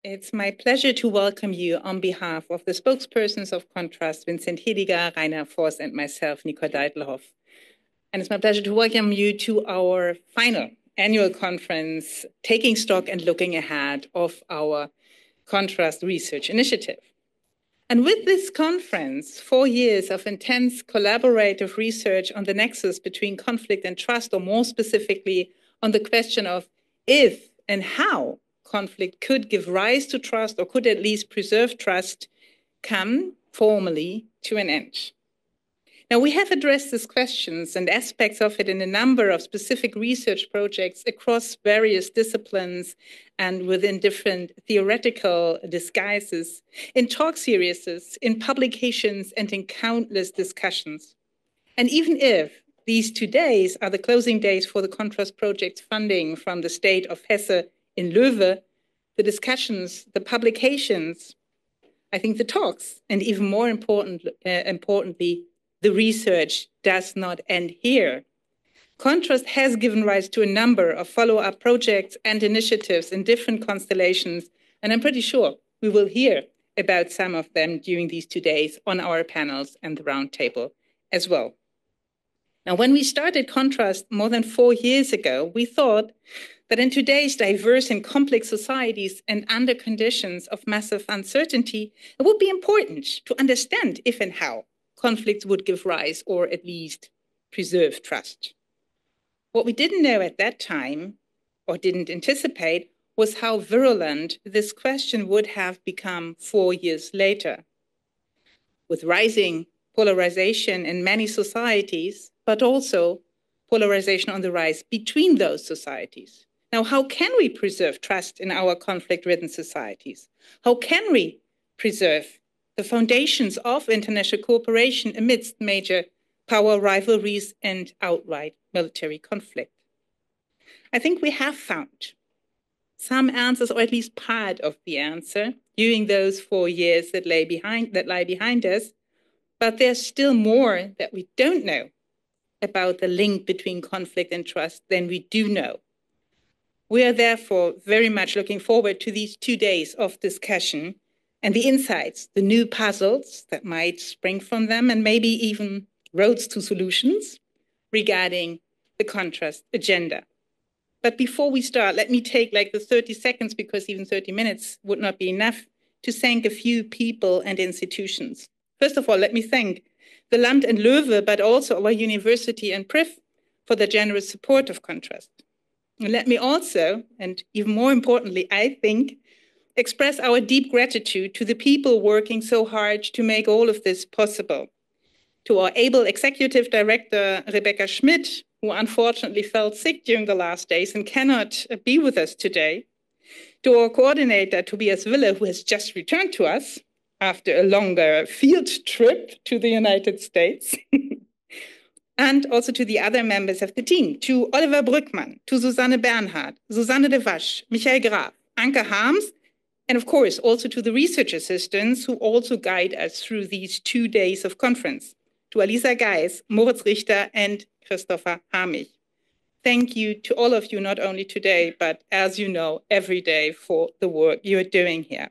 It's my pleasure to welcome you on behalf of the spokespersons of Contrast, Vincent Hediger, Rainer Forst, and myself, Nico Deitelhoff. And it's my pleasure to welcome you to our final annual conference, taking stock and looking ahead of our Contrast Research Initiative. And with this conference, 4 years of intense collaborative research on the nexus between conflict and trust, or more specifically, on the question of if and how conflict could give rise to trust or could at least preserve trust, come formally to an end. Now, we have addressed these questions and aspects of it in a number of specific research projects across various disciplines and within different theoretical disguises, in talk series, in publications, and in countless discussions. And even if these 2 days are the closing days for the Contrast Project's funding from the state of Hesse in Löwe, the discussions, the publications, I think the talks, and even more importantly, the research does not end here. Contrast has given rise to a number of follow-up projects and initiatives in different constellations, and I'm pretty sure we will hear about some of them during these 2 days on our panels and the roundtable as well. Now, when we started Contrast more than 4 years ago, we thought that in today's diverse and complex societies and under conditions of massive uncertainty, it would be important to understand if and how conflicts would give rise or at least preserve trust. What we didn't know at that time, or didn't anticipate, was how virulent this question would have become 4 years later. With rising polarization in many societies, but also polarization on the rise between those societies. Now, how can we preserve trust in our conflict-ridden societies? How can we preserve the foundations of international cooperation amidst major power rivalries and outright military conflict? I think we have found some answers, or at least part of the answer, during those 4 years that lie behind us, but there's still more that we don't know about the link between conflict and trust than we do know. We are therefore very much looking forward to these 2 days of discussion and the insights, the new puzzles that might spring from them, and maybe even roads to solutions regarding the Contrast agenda. But before we start, let me take like the 30 seconds, because even 30 minutes would not be enough, to thank a few people and institutions. First of all, let me thank the Land and Löwe, but also our university and PRIF for the generous support of Contrast. And let me also, and even more importantly, I think, express our deep gratitude to the people working so hard to make all of this possible. To our able executive director, Rebecca Schmidt, who unfortunately fell sick during the last days and cannot be with us today. To our coordinator, Tobias Wille, who has just returned to us after a longer field trip to the United States. And also to the other members of the team, to Oliver Brückmann, to Susanne Bernhard, Susanne de Wasch, Michael Graf, Anke Harms, and of course also to the research assistants who also guide us through these 2 days of conference, to Alisa Geis, Moritz Richter, and Christopher Hamich. Thank you to all of you, not only today, but as you know, every day for the work you're doing here.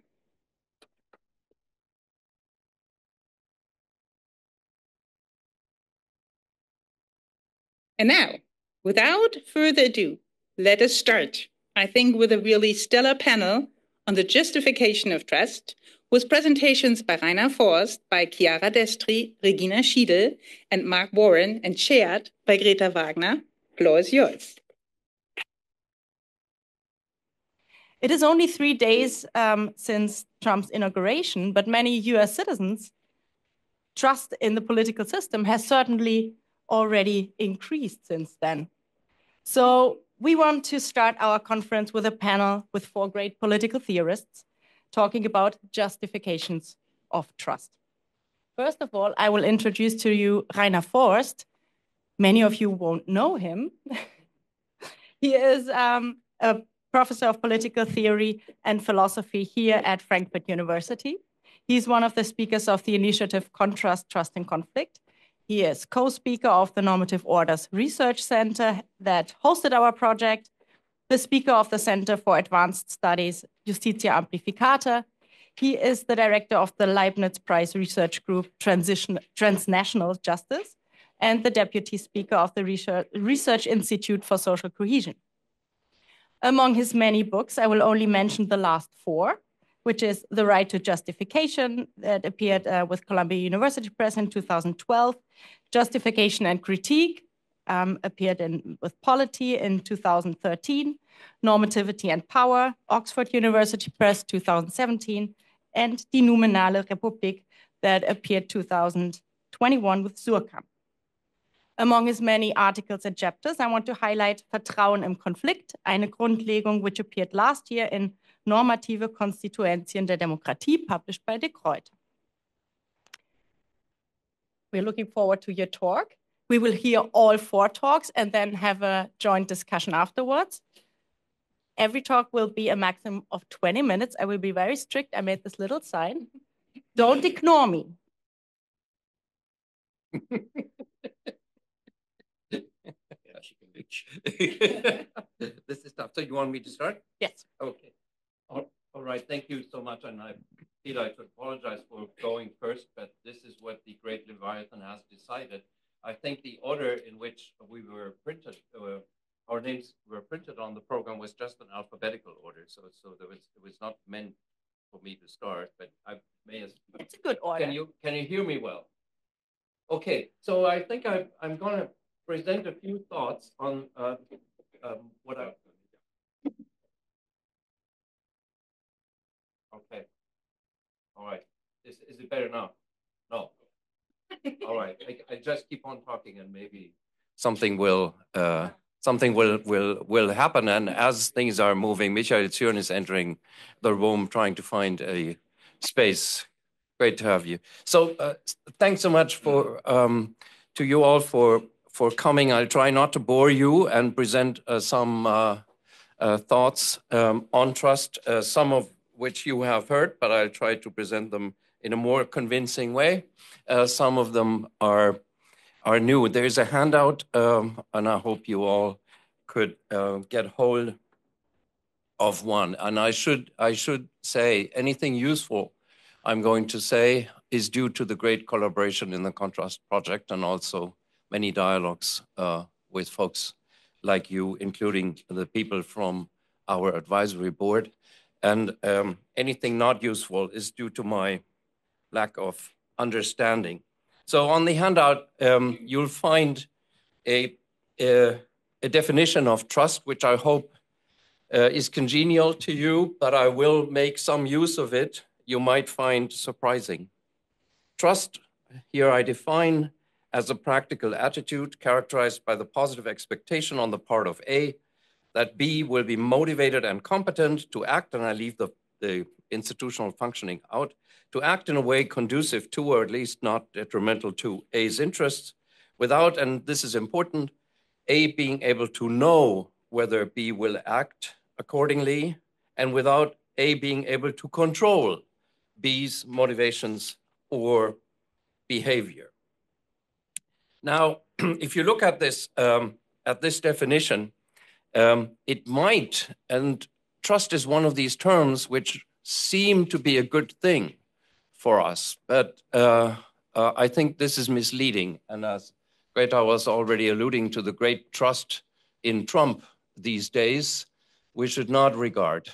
And now, without further ado, let us start, I think, with a really stellar panel on the justification of trust, with presentations by Rainer Forst, by Chiara Destri, Regina Schiedel, and Mark Warren, and chaired by Greta Wagner. Floor is yours. It is only 3 days since Trump's inauguration, but many US citizens' trust in the political system has certainly already increased since then. So we want to start our conference with a panel with 4 great political theorists talking about justifications of trust. First of all, I will introduce to you Rainer Forst. Many of you won't know him. He is a professor of political theory and philosophy here at Frankfurt University. He's one of the speakers of the initiative Contrast, Trust and Conflict. He is co-speaker of the Normative Orders Research Center that hosted our project. the speaker of the Center for Advanced Studies, Justitia Amplificata. He is the director of the Leibniz Prize Research Group, Transnational Justice, and the deputy speaker of the Research Institute for Social Cohesion. Among his many books, I will only mention the last four, which is The Right to Justification, that appeared with Columbia University Press in 2012, Justification and Critique, appeared with Polity in 2013, Normativity and Power, Oxford University Press 2017, and Die Noumenale Republik, that appeared 2021 with Suhrkamp. Among his many articles and chapters, I want to highlight Vertrauen im Konflikt, eine Grundlegung, which appeared last year in Normative Konstituentien der Demokratie, published by De Gruyter. We're looking forward to your talk. We will hear all four talks and then have a joint discussion afterwards. Every talk will be a maximum of 20 minutes. I will be very strict. I made this little sign. Don't ignore me. Yeah, she can reach. This is tough. So you want me to start? Yes. Okay. All right. Thank you so much. And I feel I should apologize for going first, but this is what the Great Leviathan has decided. I think the order in which we were printed, our names were printed on the program was just an alphabetical order. So it was not meant for me to start, but I may as well. It's a good order. Can you hear me well? Okay. So I think I'm going to present a few thoughts on what I. Okay. All right. Is it better now? No. All right. I just keep on talking, and maybe something will happen. And as things are moving, Michael Zürn is entering the room, trying to find a space. Great to have you. So thanks so much for to you all for coming. I'll try not to bore you and present some thoughts on trust, some of which you have heard, but I'll try to present them in a more convincing way. Some of them are new. There's a handout, and I hope you all could get hold of one. And I should say anything useful I'm going to say is due to the great collaboration in the Contrast Project and also many dialogues with folks like you, including the people from our advisory board. And anything not useful is due to my lack of understanding. So on the handout, you'll find a definition of trust, which I hope is congenial to you, but I will make some use of it you might find surprising. Trust, here I define as a practical attitude characterized by the positive expectation on the part of A that B will be motivated and competent to act, and I leave the institutional functioning out, to act in a way conducive to, or at least not detrimental to, A's interests, without, and this is important, A being able to know whether B will act accordingly, and without A being able to control B's motivations or behavior. Now, if you look at this definition, it might, and trust is one of these terms which seem to be a good thing for us, but I think this is misleading. And as Greta was already alluding to the great trust in Trump these days, we should not regard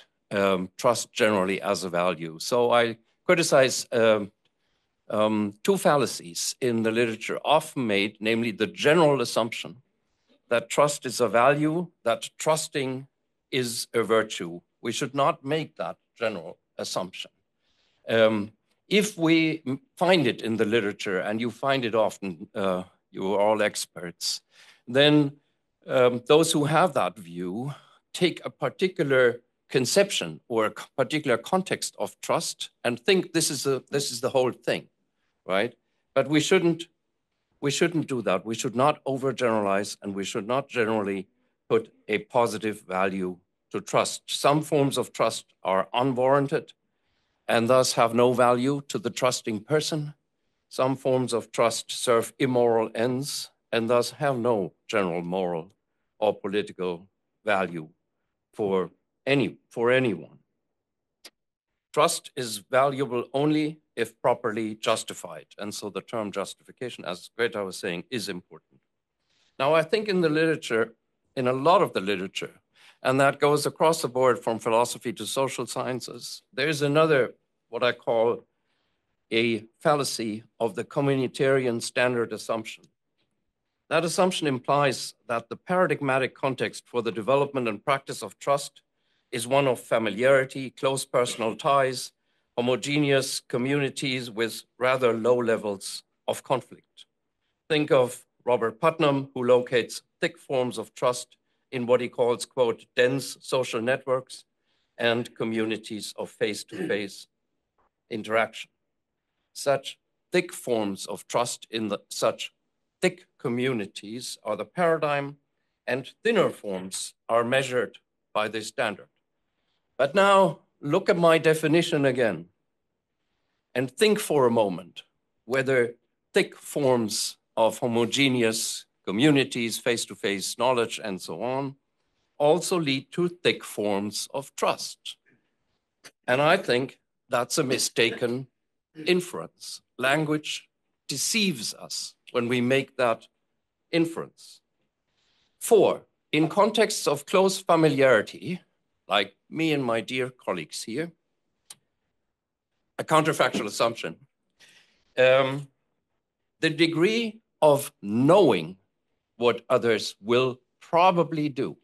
trust generally as a value. So I criticize two fallacies in the literature often made, namely the general assumption that trust is a value, that trusting is a virtue. We should not make that general assumption. If we find it in the literature, and you find it often, you are all experts, then those who have that view take a particular conception or a particular context of trust and think this is the whole thing, right? But we shouldn't do that. We should not overgeneralize, and we should not generally put a positive value to trust. Some forms of trust are unwarranted and thus have no value to the trusting person. Some forms of trust serve immoral ends and thus have no general moral or political value for anyone. Trust is valuable only if properly justified. And so the term justification, as Greta was saying, is important. Now, I think in the literature, in a lot of the literature, and that goes across the board from philosophy to social sciences, there's another, what I call a fallacy of the communitarian standard assumption. That assumption implies that the paradigmatic context for the development and practice of trust is one of familiarity, close personal ties, homogeneous communities with rather low levels of conflict. Think of Robert Putnam, who locates thick forms of trust in what he calls, quote, dense social networks and communities of face-to-face interaction. Such thick forms of trust in such thick communities are the paradigm, and thinner forms are measured by this standard. But now look at my definition again and think for a moment whether thick forms of homogeneous communities, face-to-face knowledge, and so on, also lead to thick forms of trust. And I think that's a mistaken inference. Language deceives us when we make that inference. 4, in contexts of close familiarity, like me and my dear colleagues here, a counterfactual assumption, the degree of knowing what others will probably do,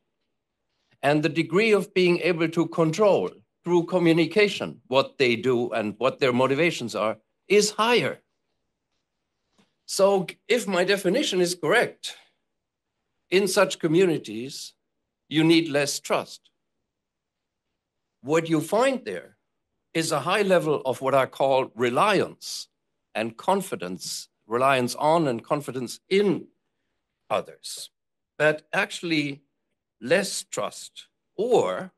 and the degree of being able to control through communication what they do and what their motivations are is higher. So if my definition is correct, in such communities, you need less trust. What you find there is a high level of what I call reliance and confidence, reliance on and confidence in others, but actually less trust, or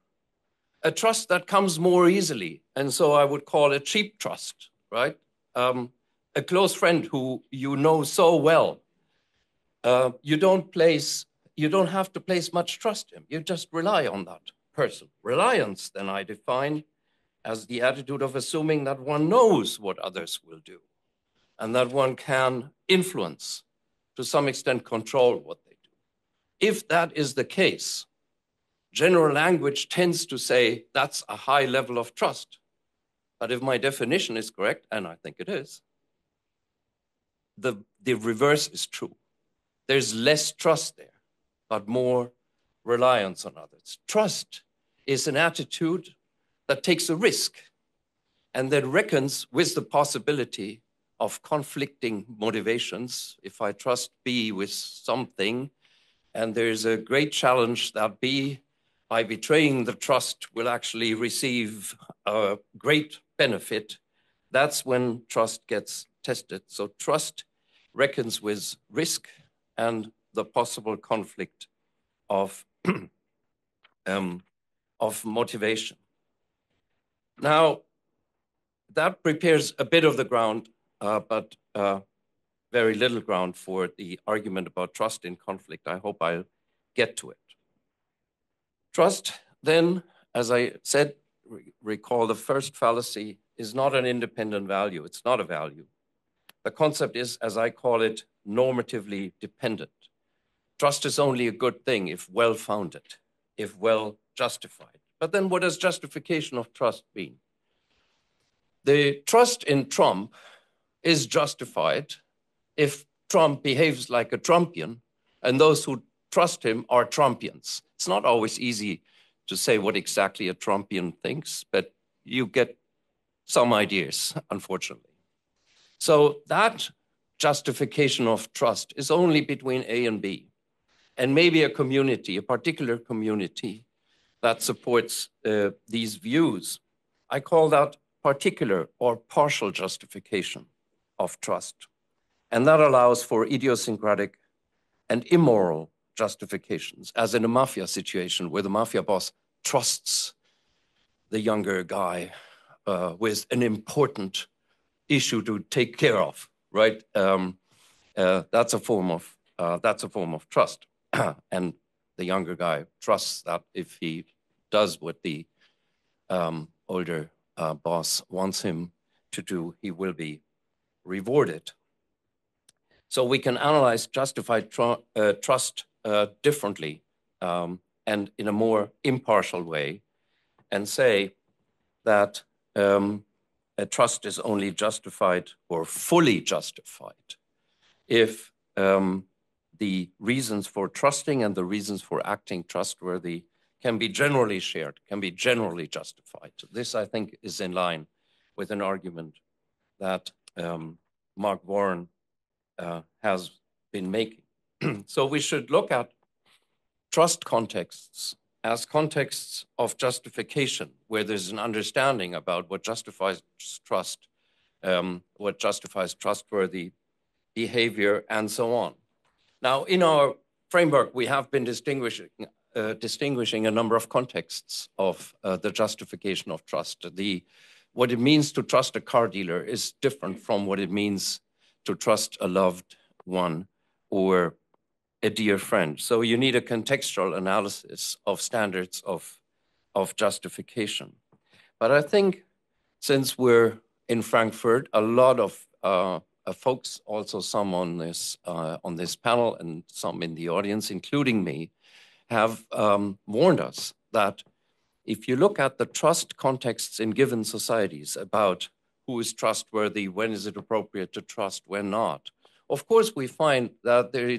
a trust that comes more easily. And so I would call it cheap trust, right? A close friend who you know so well, you don't have to place much trust in. You just rely on that person. Reliance, then I define as the attitude of assuming that one knows what others will do and that one can influence, to some extent, control what they do. If that is the case, general language tends to say that's a high level of trust. But if my definition is correct, and I think it is, the reverse is true. There's less trust there, but more reliance on others. Trust is an attitude that takes a risk and that reckons with the possibility of conflicting motivations. If I trust B with something, and there's a great challenge that B, by betraying the trust, will actually receive a great benefit, that's when trust gets tested. So trust reckons with risk and the possible conflict of motivation. Now, that prepares a bit of the ground, but very little ground for the argument about trust in conflict. I hope I'll get to it. Trust, then, as I said, recall the first fallacy, is not an independent value. It's not a value. The concept is, as I call it, normatively dependent. Trust is only a good thing if well-founded, if well-justified. But then what does justification of trust mean? The trust in Trump is justified if Trump behaves like a Trumpian, and those who trust him are Trumpians. It's not always easy to say what exactly a Trumpian thinks, but you get some ideas, unfortunately. So that justification of trust is only between A and B, and maybe a community, a particular community that supports these views. I call that particular or partial justification of trust. And that allows for idiosyncratic and immoral justifications, as in a mafia situation where the mafia boss trusts the younger guy with an important issue to take care of, right? That's a form of trust, and the younger guy trusts that if he does what the older boss wants him to do, he will be rewarded. So we can analyze justified trust differently and in a more impartial way, and say that a trust is only justified or fully justified if the reasons for trusting and the reasons for acting trustworthy can be generally shared, can be generally justified. This, I think, is in line with an argument that Mark Warren has been making. So we should look at trust contexts as contexts of justification, where there's an understanding about what justifies trust, what justifies trustworthy behavior, and so on. Now, in our framework, we have been distinguishing a number of contexts of the justification of trust. What it means to trust a car dealer is different from what it means to trust a loved one or a dear friend. So you need a contextual analysis of standards of justification. But I think since we're in Frankfurt, a lot of folks, also some on this panel and some in the audience, including me, have warned us that if you look at the trust contexts in given societies about who is trustworthy, when is it appropriate to trust, when not, of course we find that they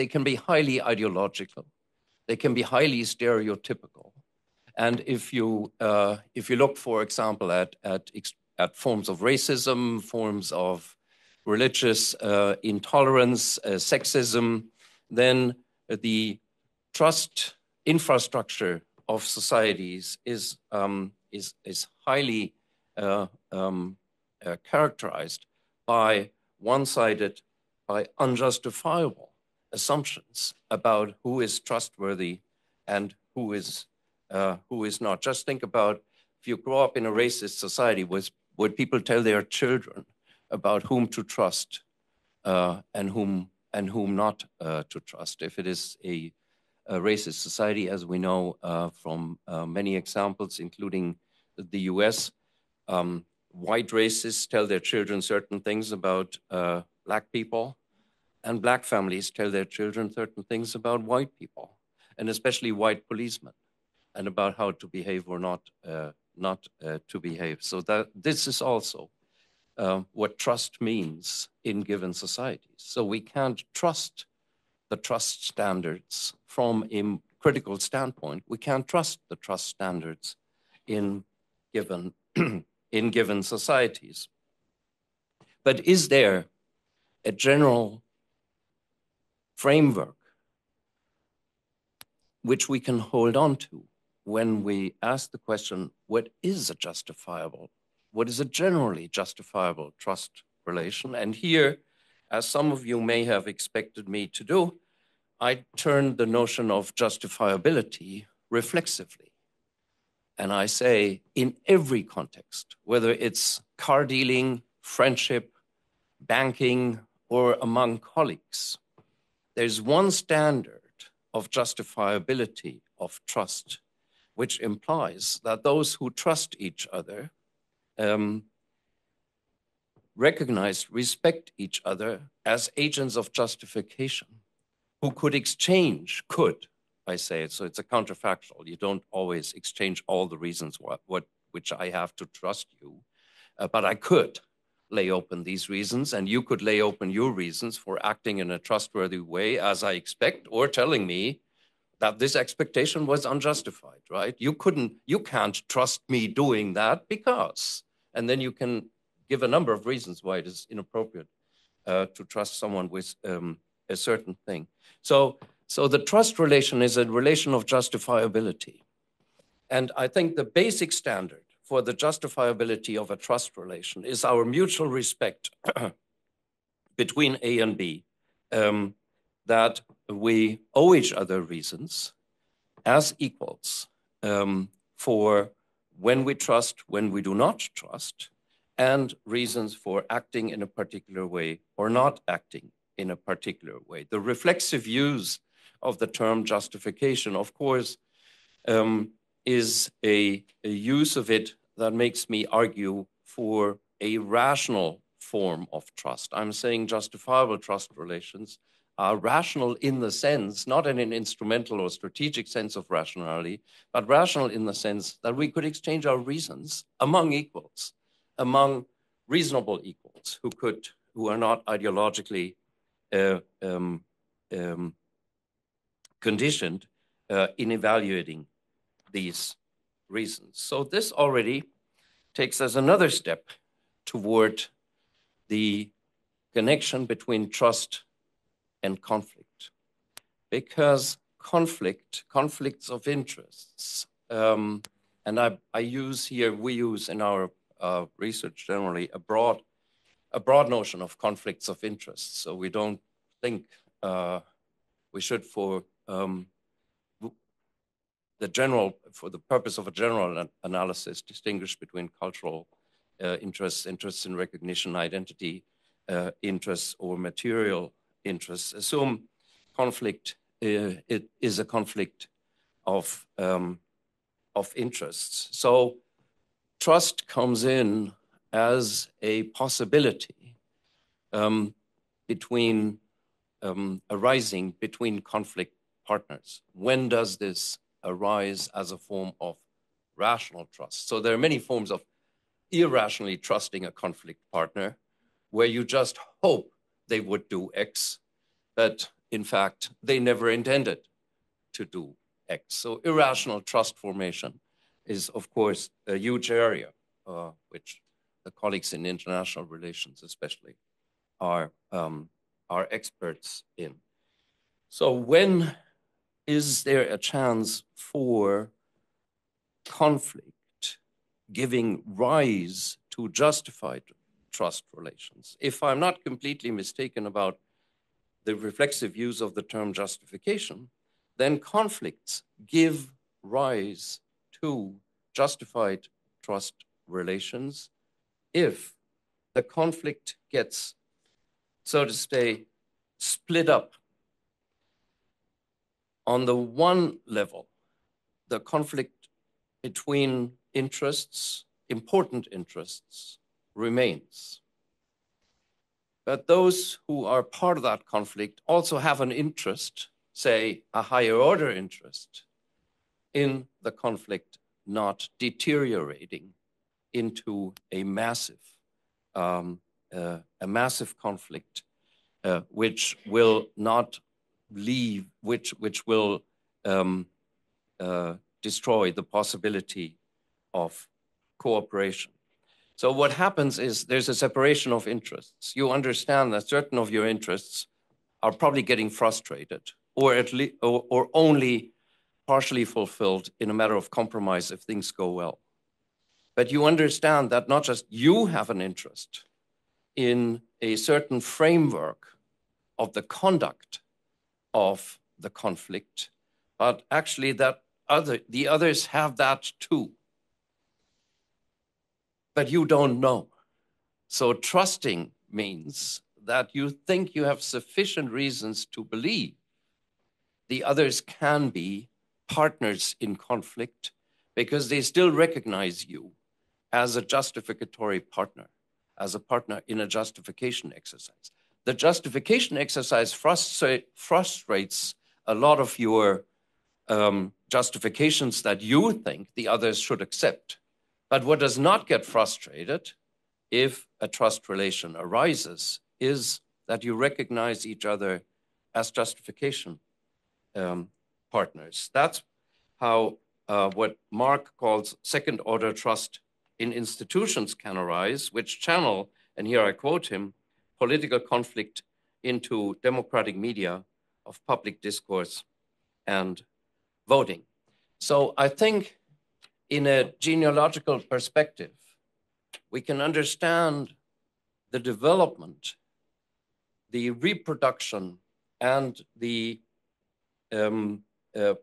can be highly ideological, they can be highly stereotypical, and if you look, for example, at forms of racism, forms of religious intolerance, sexism, then the trust infrastructure of societies is highly characterized by one-sided, by unjustifiable assumptions about who is trustworthy and who is not. Just think about if you grow up in a racist society, would people tell their children about whom to trust and whom not to trust? If it is a racist society, as we know from many examples, including the US, white racists tell their children certain things about Black people, and Black families tell their children certain things about white people, and especially white policemen, and about how to behave or not to behave. So that this is also what trust means in given societies. So we can't trust the trust standards from a critical standpoint. We can't trust the trust standards in given in given societies. But is there a general framework which we can hold on to when we ask the question, what is a generally justifiable trust relation? And here, as some of you may have expected me to do, I turn the notion of justifiability reflexively. And I say, in every context, whether it's car dealing, friendship, banking, or among colleagues, there's one standard of justifiability of trust, which implies that those who trust each other recognize, respect each other as agents of justification, who could exchange, I say it, so it's a counterfactual. You don't always exchange all the reasons which I have to trust you, but I could lay open these reasons, and you could lay open your reasons for acting in a trustworthy way as I expect, or telling me that this expectation was unjustified, right? You can't trust me doing that because, and then you can give a number of reasons why it is inappropriate to trust someone with a certain thing. So the trust relation is a relation of justifiability. And I think the basic standard for the justifiability of a trust relation is our mutual respect between A and B, that we owe each other reasons as equals for when we trust, when we do not trust, and reasons for acting in a particular way or not acting in a particular way. The reflexive use of the term justification, of course, is a use of it that makes me argue for a rational form of trust. I'm saying justifiable trust relations are rational in the sense, not in an instrumental or strategic sense of rationality, but rational in the sense that we could exchange our reasons among equals, among reasonable equals who are not ideologically conditioned in evaluating these reasons. So this already takes us another step toward the connection between trust and conflict, because conflicts of interests, and I use here, we use in our research generally a broad notion of conflicts of interest. So we don't think we should, for the purpose of a general analysis, distinguish between cultural interests in recognition, identity interests, or material interests. Assume conflict it is a conflict of interests. So trust comes in as a possibility arising between conflict partners. When does this arise as a form of rational trust? So there are many forms of irrationally trusting a conflict partner where you just hope they would do X, but in fact, they never intended to do X. So irrational trust formation is, of course, a huge area, which the colleagues in international relations especially are experts in. So when is there a chance for conflict giving rise to justified trust relations? If I'm not completely mistaken about the reflexive use of the term justification, then conflicts give rise to justified trust relations if the conflict gets, so to say, split up. On the one level, the conflict between interests, important interests, remains. But those who are part of that conflict also have an interest, say a higher order interest, in the conflict not deteriorating into a massive conflict, which will not leave, which will destroy the possibility of cooperation. So what happens is there's a separation of interests. You understand that certain of your interests are probably getting frustrated, or at least, or only partially fulfilled in a matter of compromise if things go well. But you understand that not just you have an interest in a certain framework of the conduct of the conflict, but actually that the others have that too. But you don't know. So trusting means that you think you have sufficient reasons to believe the others can be partners in conflict because they still recognize you as a justificatory partner, as a partner in a justification exercise. The justification exercise frustrates a lot of your justifications that you think the others should accept. But what does not get frustrated if a trust relation arises is that you recognize each other as justification partners. That's how what Mark calls second order trust in institutions can arise, which channel, and here I quote him, political conflict into democratic media of public discourse and voting. So I think in a genealogical perspective, we can understand the development, the reproduction, and the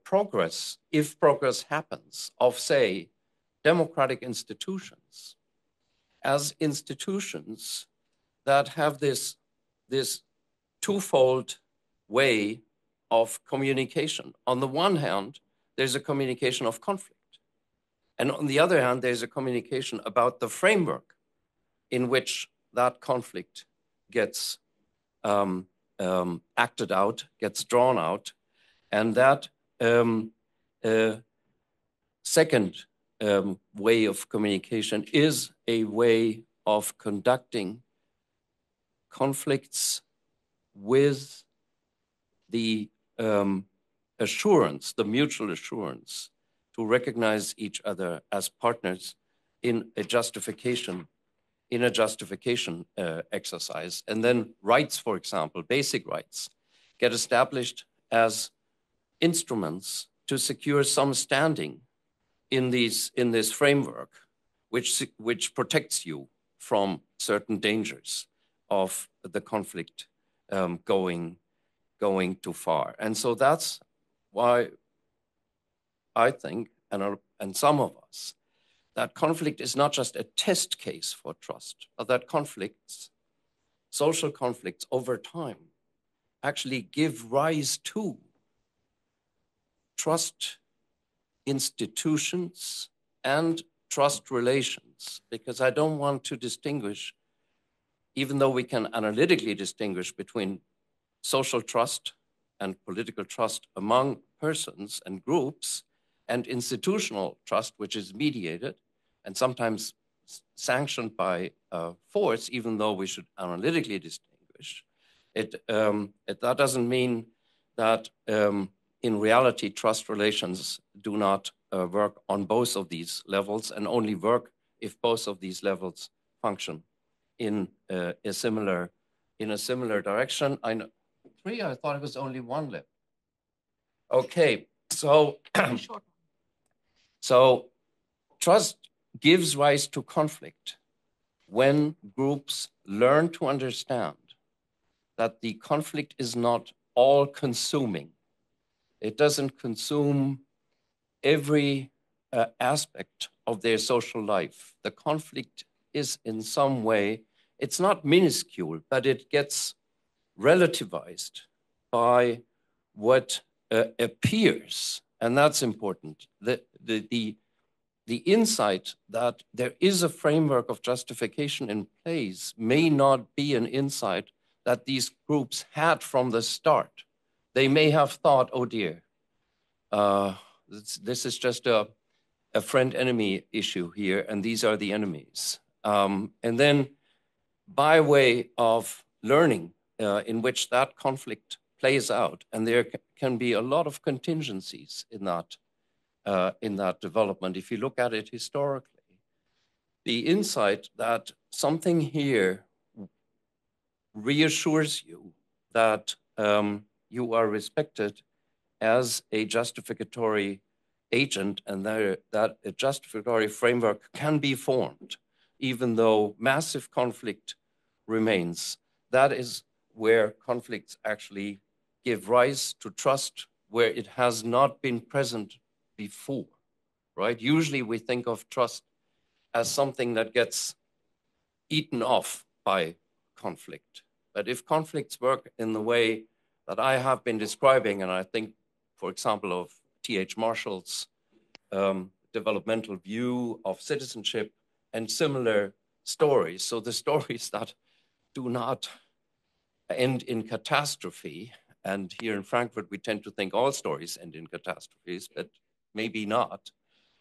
progress, if progress happens, of, say, democratic institutions as institutions that have this twofold way of communication. On the one hand, there's a communication of conflict. And on the other hand, there's a communication about the framework in which that conflict gets acted out, gets drawn out. And that second way of communication is a way of conducting conflicts with the assurance, the mutual assurance to recognize each other as partners in a justification exercise. And then rights, for example, basic rights, get established as instruments to secure some standing in this framework, which protects you from certain dangers of the conflict going too far. And so that's why I think, and some of us, that conflict is not just a test case for trust, but that conflicts, social conflicts over time, actually give rise to trust institutions and trust relations, because I don't want to distinguish, even though we can analytically distinguish between social trust and political trust among persons and groups, and institutional trust, which is mediated and sometimes sanctioned by force, even though we should analytically distinguish. That doesn't mean that in reality, trust relations do not work on both of these levels, and only work if both of these levels function in a similar direction. I know 3. I thought it was only 1 left. Okay, so so trust gives rise to conflict when groups learn to understand that the conflict is not all-consuming. It doesn't consume every aspect of their social life. The conflict is in some way, it's not minuscule, but it gets relativized by what appears, and that's important. The insight that there is a framework of justification in place may not be an insight that these groups had from the start. They may have thought, oh dear, this is just a friend-enemy issue here, and these are the enemies. And then by way of learning in which that conflict plays out, and there can be a lot of contingencies in that development. If you look at it historically, the insight that something here reassures you that you are respected as a justificatory agent, and that a justificatory framework can be formed, even though massive conflict remains. That is where conflicts actually give rise to trust, where it has not been present before, right? Usually we think of trust as something that gets eaten off by conflict. But if conflicts work in the way that I have been describing, and I think, for example, of T.H. Marshall's developmental view of citizenship and similar stories, so the stories that do not end in catastrophe, and here in Frankfurt, we tend to think all stories end in catastrophes, but maybe not.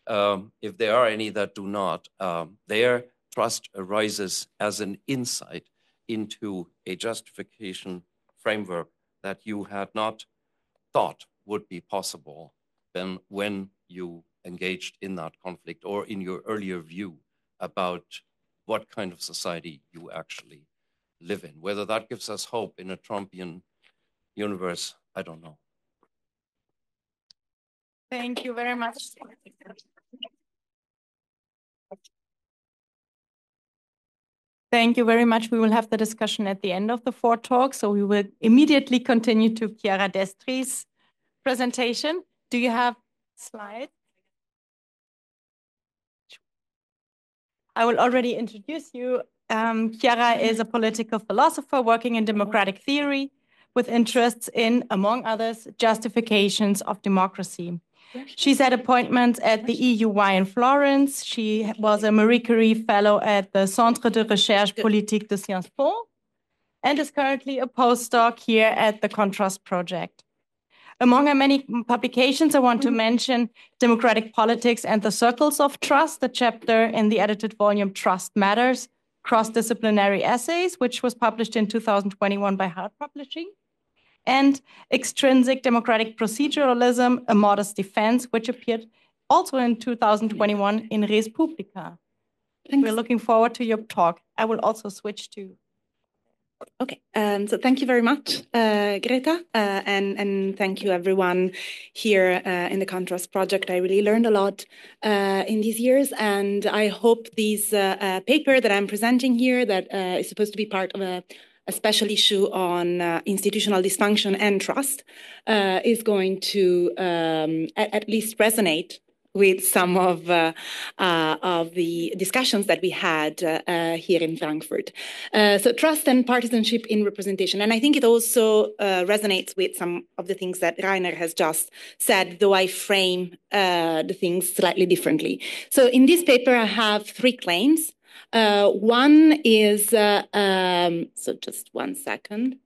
If there are any that do not, their trust arises as an insight into a justification framework that you had not thought would be possible then when you engaged in that conflict, or in your earlier view about what kind of society you actually live in. Whether that gives us hope in a Trumpian universe, I don't know. Thank you very much. Thank you very much. We will have the discussion at the end of the 4 talks, so we will immediately continue to Chiara Destri's presentation. Do you have slides? I will already introduce you. Chiara is a political philosopher working in democratic theory with interests in, among others, justifications of democracy. She's had appointments at the EUY in Florence. She was a Marie Curie Fellow at the Centre de Recherche Politique de Sciences Po and is currently a postdoc here at the Contrast Project. Among her many publications, I want to mention Democratic Politics and the Circles of Trust, the chapter in the edited volume Trust Matters, Cross-Disciplinary Essays, which was published in 2021 by Hart Publishing, and Extrinsic Democratic Proceduralism, A Modest Defense, which appeared also in 2021 in Res Publica. Thanks. We're looking forward to your talk. I will also switch to. Okay, so thank you very much, Greta, and thank you everyone here in the Contrast Project. I really learned a lot in these years, and I hope this paper that I'm presenting here, that is supposed to be part of a special issue on institutional dysfunction and trust, is going to at least resonate with some of the discussions that we had here in Frankfurt. So trust and partisanship in representation. And I think it also resonates with some of the things that Rainer has just said, though I frame the things slightly differently. So in this paper, I have 3 claims. One is, so just one second.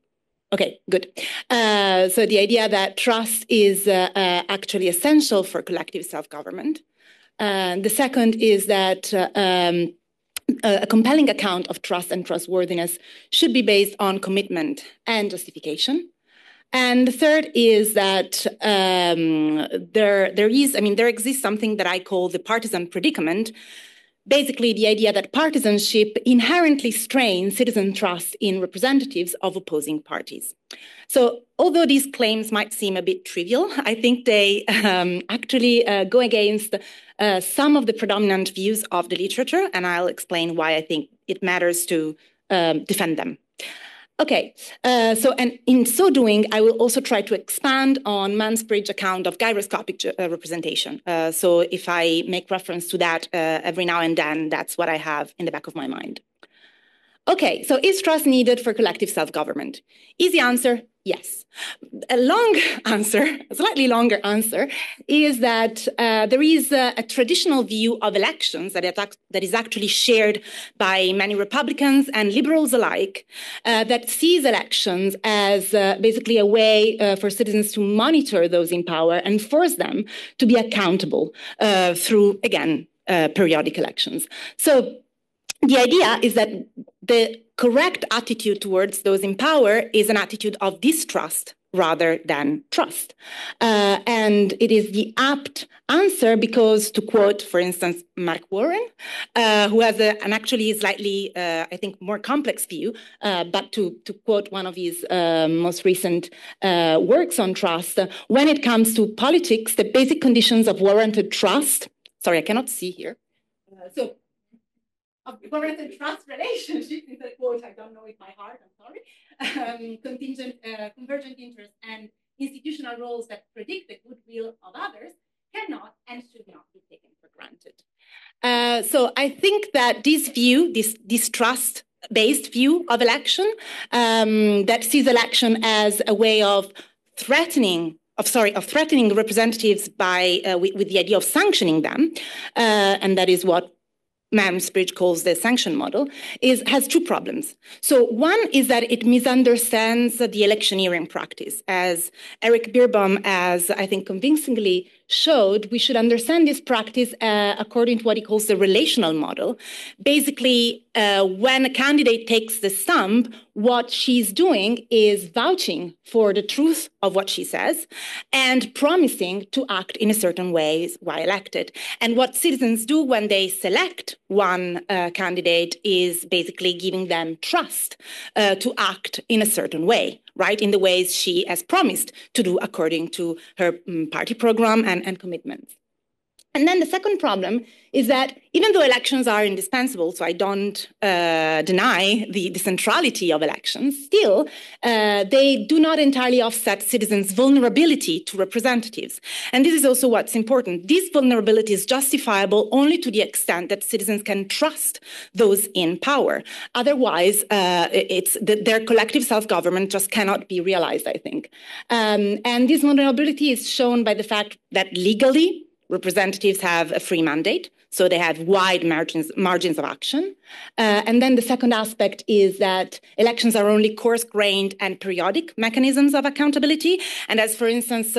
Okay, good. So the idea that trust is actually essential for collective self-government. The second is that a compelling account of trust and trustworthiness should be based on commitment and justification. And the third is that there exists something that I call the partisan predicament. Basically, the idea that partisanship inherently strains citizen trust in representatives of opposing parties. So, although these claims might seem a bit trivial, I think they actually go against some of the predominant views of the literature, and I'll explain why I think it matters to defend them. Okay, and in so doing, I will also try to expand on Mansbridge's account of gyroscopic representation. So if I make reference to that every now and then, that's what I have in the back of my mind. Okay, so is trust needed for collective self-government? Easy answer, yes. A long answer, a slightly longer answer, is that there is a traditional view of elections that is actually shared by many Republicans and liberals alike, that sees elections as basically a way for citizens to monitor those in power and force them to be accountable through, again, periodic elections. So the idea is that the correct attitude towards those in power is an attitude of distrust rather than trust. And it is the apt answer because, to quote, for instance, Mark Warren, who has an actually slightly, I think, more complex view, but to quote one of his most recent works on trust, when it comes to politics, the basic conditions of warranted trust, sorry, I cannot see here. Of warranted trust relationship, in the quote, I don't know it by heart, I'm sorry, convergent interests and institutional roles that predict the goodwill of others cannot and should not be taken for granted. So I think that this view, this trust-based view of election, that sees election as a way of threatening representatives by with the idea of sanctioning them, and that is what Mansbridge calls the sanction model, has 2 problems. So one is that it misunderstands the electioneering practice. As Eric Birbaum, as I think convincingly showed, we should understand this practice according to what he calls the relational model. Basically, when a candidate takes the stump, what she's doing is vouching for the truth of what she says and promising to act in a certain way while elected. And what citizens do when they select one candidate is basically giving them trust to act in a certain way, right? In the ways she has promised to do according to her party program and commitments. And then the second problem is that even though elections are indispensable, so I don't deny the centrality of elections, still they do not entirely offset citizens' vulnerability to representatives. And this is also what's important. This vulnerability is justifiable only to the extent that citizens can trust those in power. Otherwise, their collective self-government just cannot be realized, I think. And this vulnerability is shown by the fact that legally, representatives have a free mandate, so they have wide margins of action. And then the second aspect is that elections are only coarse-grained and periodic mechanisms of accountability. And as, for instance,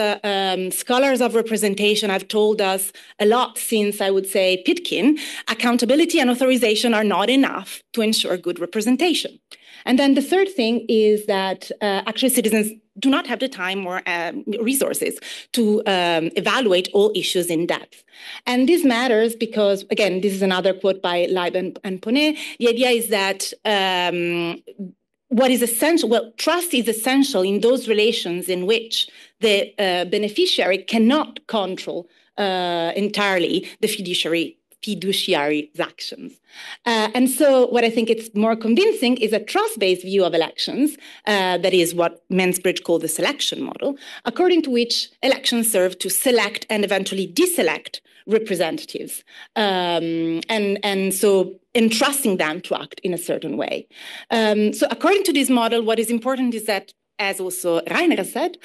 scholars of representation have told us a lot since, I would say, Pitkin, accountability and authorization are not enough to ensure good representation. And then the third thing is that actually citizens do not have the time or resources to evaluate all issues in depth. And this matters because, again, this is another quote by Leib and Ponnet. The idea is that what is essential, well, trust is essential in those relations in which the beneficiary cannot control entirely the fiduciary's actions. And so what I think it's more convincing is a trust-based view of elections, that is what Mansbridge called the selection model, according to which elections serve to select and eventually deselect representatives, and so entrusting them to act in a certain way. So according to this model, what is important is that, as also Rainer said,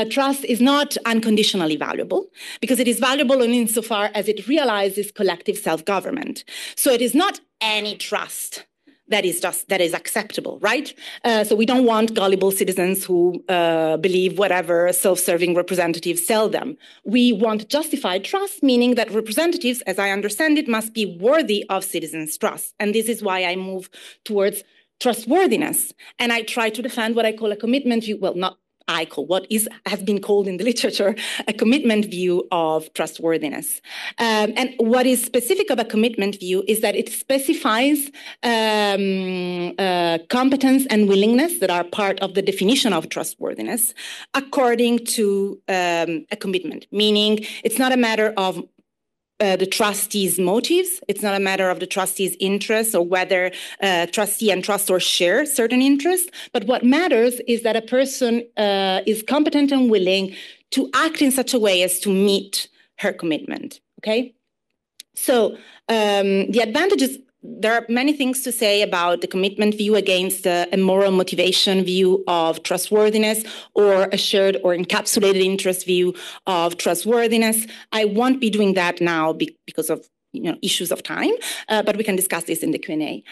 trust is not unconditionally valuable because it is valuable only insofar as it realizes collective self-government. So it is not any trust that is acceptable, right? So we don't want gullible citizens who believe whatever self-serving representatives tell them. We want justified trust, meaning that representatives, as I understand it, must be worthy of citizens' trust. And this is why I move towards trustworthiness. And I try to defend what I call a commitment view, well, not I call, has been called in the literature a commitment view of trustworthiness. And what is specific of a commitment view is that it specifies competence and willingness that are part of the definition of trustworthiness according to a commitment, meaning it's not a matter of the trustee's motives. It's not a matter of the trustee's interests or whether trustee and trustor share certain interests. But what matters is that a person is competent and willing to act in such a way as to meet her commitment. Okay? So the advantages, there are many things to say about the commitment view against a moral motivation view of trustworthiness or a shared or encapsulated interest view of trustworthiness. I won't be doing that now because of issues of time, but we can discuss this in the Q&A.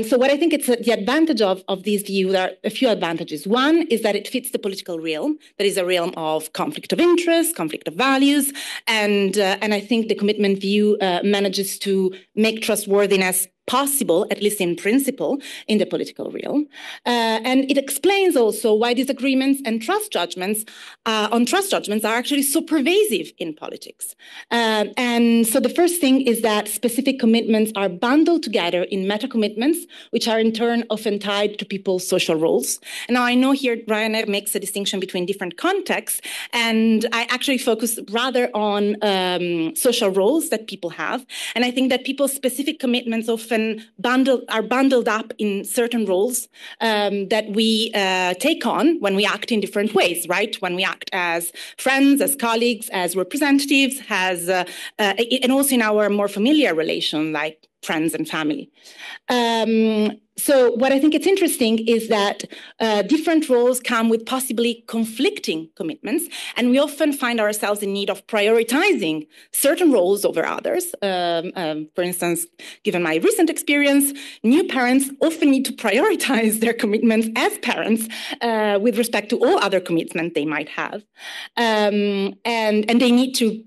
So what I think it's the advantage of this view, there are a few advantages. One is that it fits the political realm. That is a realm of conflict of interest, conflict of values, and I think the commitment view manages to make trustworthiness possible, at least in principle, in the political realm. And it explains also why disagreements and trust judgments on trust judgments are actually so pervasive in politics. And so the first thing is that specific commitments are bundled together in meta-commitments, which are in turn often tied to people's social roles. And now I know here Rainer makes a distinction between different contexts, and I actually focus rather on social roles that people have. And I think that people's specific commitments often are bundled up in certain roles that we take on when we act in different ways, right? When we act as friends, as colleagues, as representatives, and also in our more familiar relation, like friends and family. So what I think it's interesting is that different roles come with possibly conflicting commitments, and we often find ourselves in need of prioritizing certain roles over others. For instance, given my recent experience, new parents often need to prioritize their commitments as parents with respect to all other commitments they might have. And they need to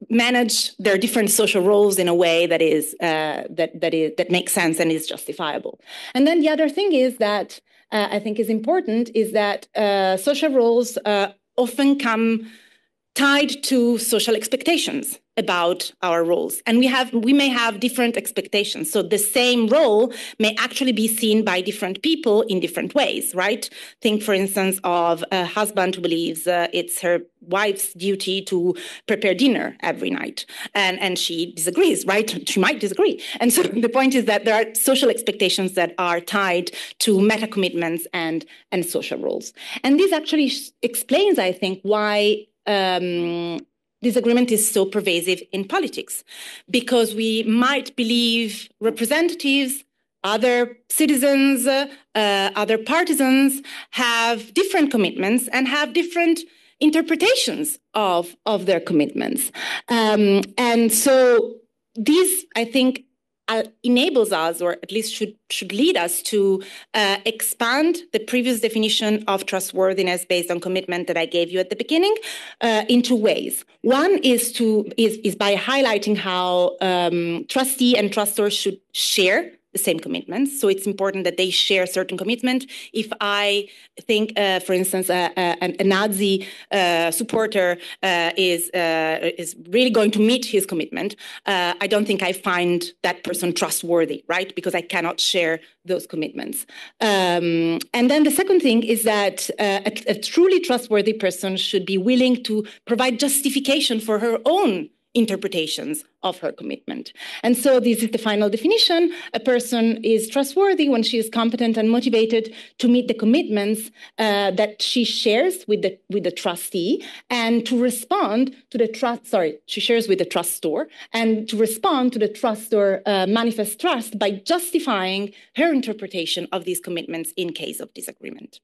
manage their different social roles in a way that is that makes sense and is justifiable. And then the other thing is that I think is important is that social roles often come tied to social expectations. about our roles. And we may have different expectations. So the same role may actually be seen by different people in different ways, right? Think, for instance, of a husband who believes it's her wife's duty to prepare dinner every night. And she disagrees, right? She might disagree. And so the point is that there are social expectations that are tied to meta commitments and social roles. And this actually explains, I think, why disagreement is so pervasive in politics, because we might believe representatives, other citizens, other partisans have different commitments and have different interpretations of their commitments. And so this, I think, enables us, or at least should lead us to expand the previous definition of trustworthiness based on commitment that I gave you at the beginning in two ways. One is by highlighting how trustee and trustor should share the same commitments. So it's important that they share certain commitment. If I think, for instance, a Nazi supporter is really going to meet his commitment, I don't think I find that person trustworthy, right? Because I cannot share those commitments. And then the second thing is that a truly trustworthy person should be willing to provide justification for her own interpretations of her commitment. And so this is the final definition. A person is trustworthy when she is competent and motivated to meet the commitments that she shares with the trustee, and to respond to the she shares with the trustor, and to respond to the trustor manifest trust by justifying her interpretation of these commitments in case of disagreement.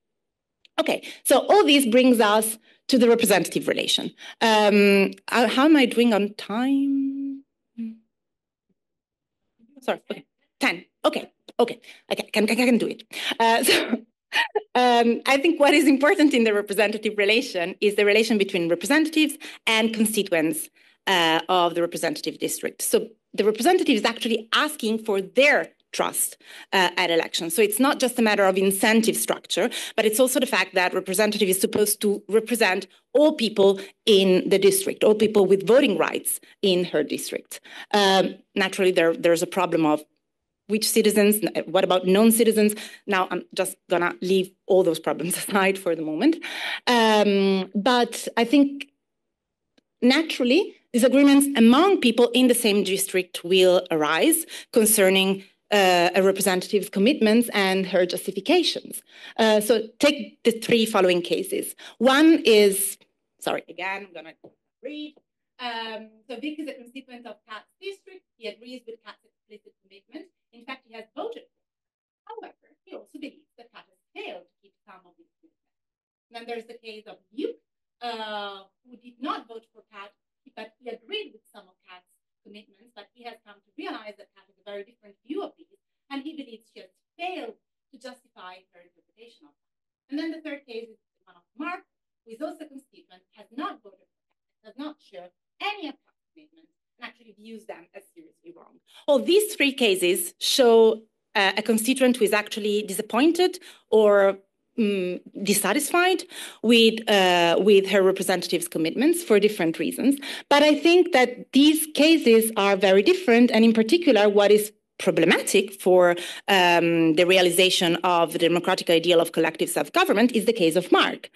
Okay, so all this brings us to the representative relation. How am I doing on time? Sorry, okay, 10. Okay, I can do it. I think what is important in the representative relation is the relation between representatives and constituents of the representative district. So the representative is actually asking for their trust at elections. So it's not just a matter of incentive structure, but it's also the fact that representative is supposed to represent all people in the district, all people with voting rights in her district. Naturally, there's a problem of which citizens, what about non-citizens? Now, I'm just gonna leave all those problems aside for the moment. But I think naturally, disagreements among people in the same district will arise concerning a representative's commitments and her justifications. So take the three following cases. One is, sorry, again, I'm gonna read. So Vic is a constituent of Kat's district. He agrees with Kat's explicit commitment. In fact, he has voted for her. However, he also believes that Kat has failed to keep some of his commitments. Then there's the case of Luke, who did not vote for Kat, but he agreed with some of Kat's commitments, but he has come to realize that Kat has a very different view of these, and he believes she has failed to justify her interpretation of them. And then the third case is the one of Mark, who is also a constituent, has not voted for Kat, does not share any of Kat's commitments, and actually views them as seriously wrong. Well, these three cases show a constituent who is actually disappointed or dissatisfied with her representative's commitments for different reasons. But I think that these cases are very different, and in particular, what is problematic for the realization of the democratic ideal of collective self-government is the case of Mark,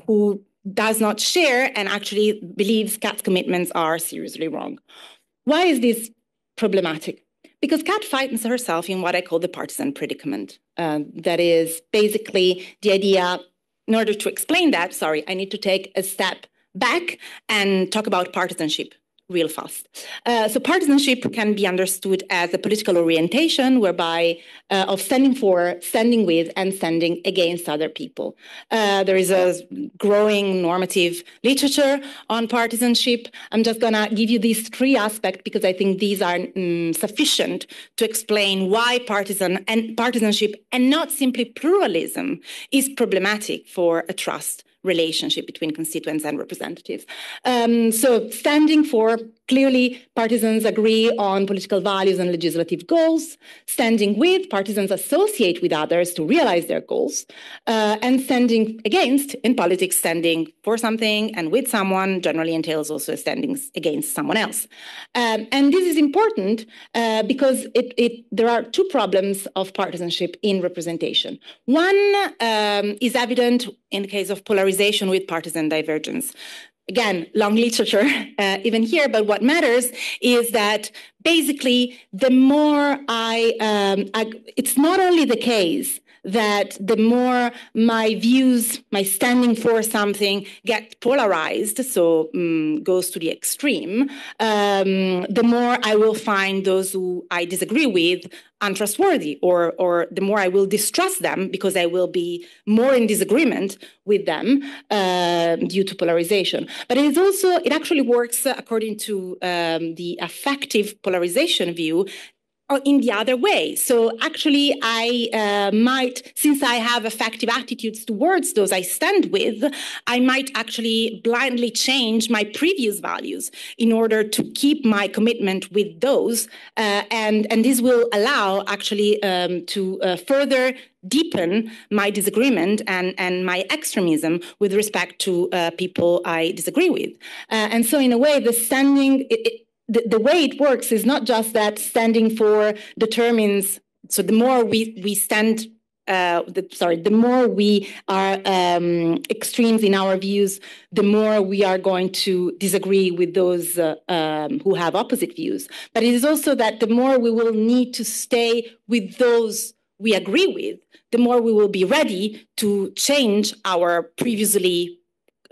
who does not share and actually believes Kat's commitments are seriously wrong. Why is this problematic? Because Kat finds herself in what I call the partisan predicament. That is basically the idea, in order to explain that, sorry, I need to take a step back and talk about partisanship real fast. So partisanship can be understood as a political orientation whereby of standing for, standing with, and standing against other people. There is a growing normative literature on partisanship. I'm just gonna give you these three aspects because I think these are sufficient to explain why partisanship and not simply pluralism is problematic for a trust relationship between constituents and representatives. So standing for Clearly, partisans agree on political values and legislative goals. Standing with, partisans associate with others to realize their goals. And standing against, in politics, standing for something and with someone generally entails also standing against someone else. And this is important because there are two problems of partisanship in representation. One is evident in the case of polarization with partisan divergence. Again, long literature even here, but what matters is that basically the more it's not only the case that the more my views, my standing for something get polarized, so goes to the extreme, the more I will find those who I disagree with untrustworthy, or the more I will distrust them because I will be more in disagreement with them due to polarization. But it actually works according to the affective polarization view in the other way. So actually I might, since I have affective attitudes towards those I stand with, I might actually blindly change my previous values in order to keep my commitment with those. And this will allow actually to further deepen my disagreement and my extremism with respect to people I disagree with. And so in a way, the standing, the way it works is not just that standing for determines, so the more we stand, the more we are extremes in our views, the more we are going to disagree with those who have opposite views. But it is also that the more we will need to stay with those we agree with, the more we will be ready to change our previously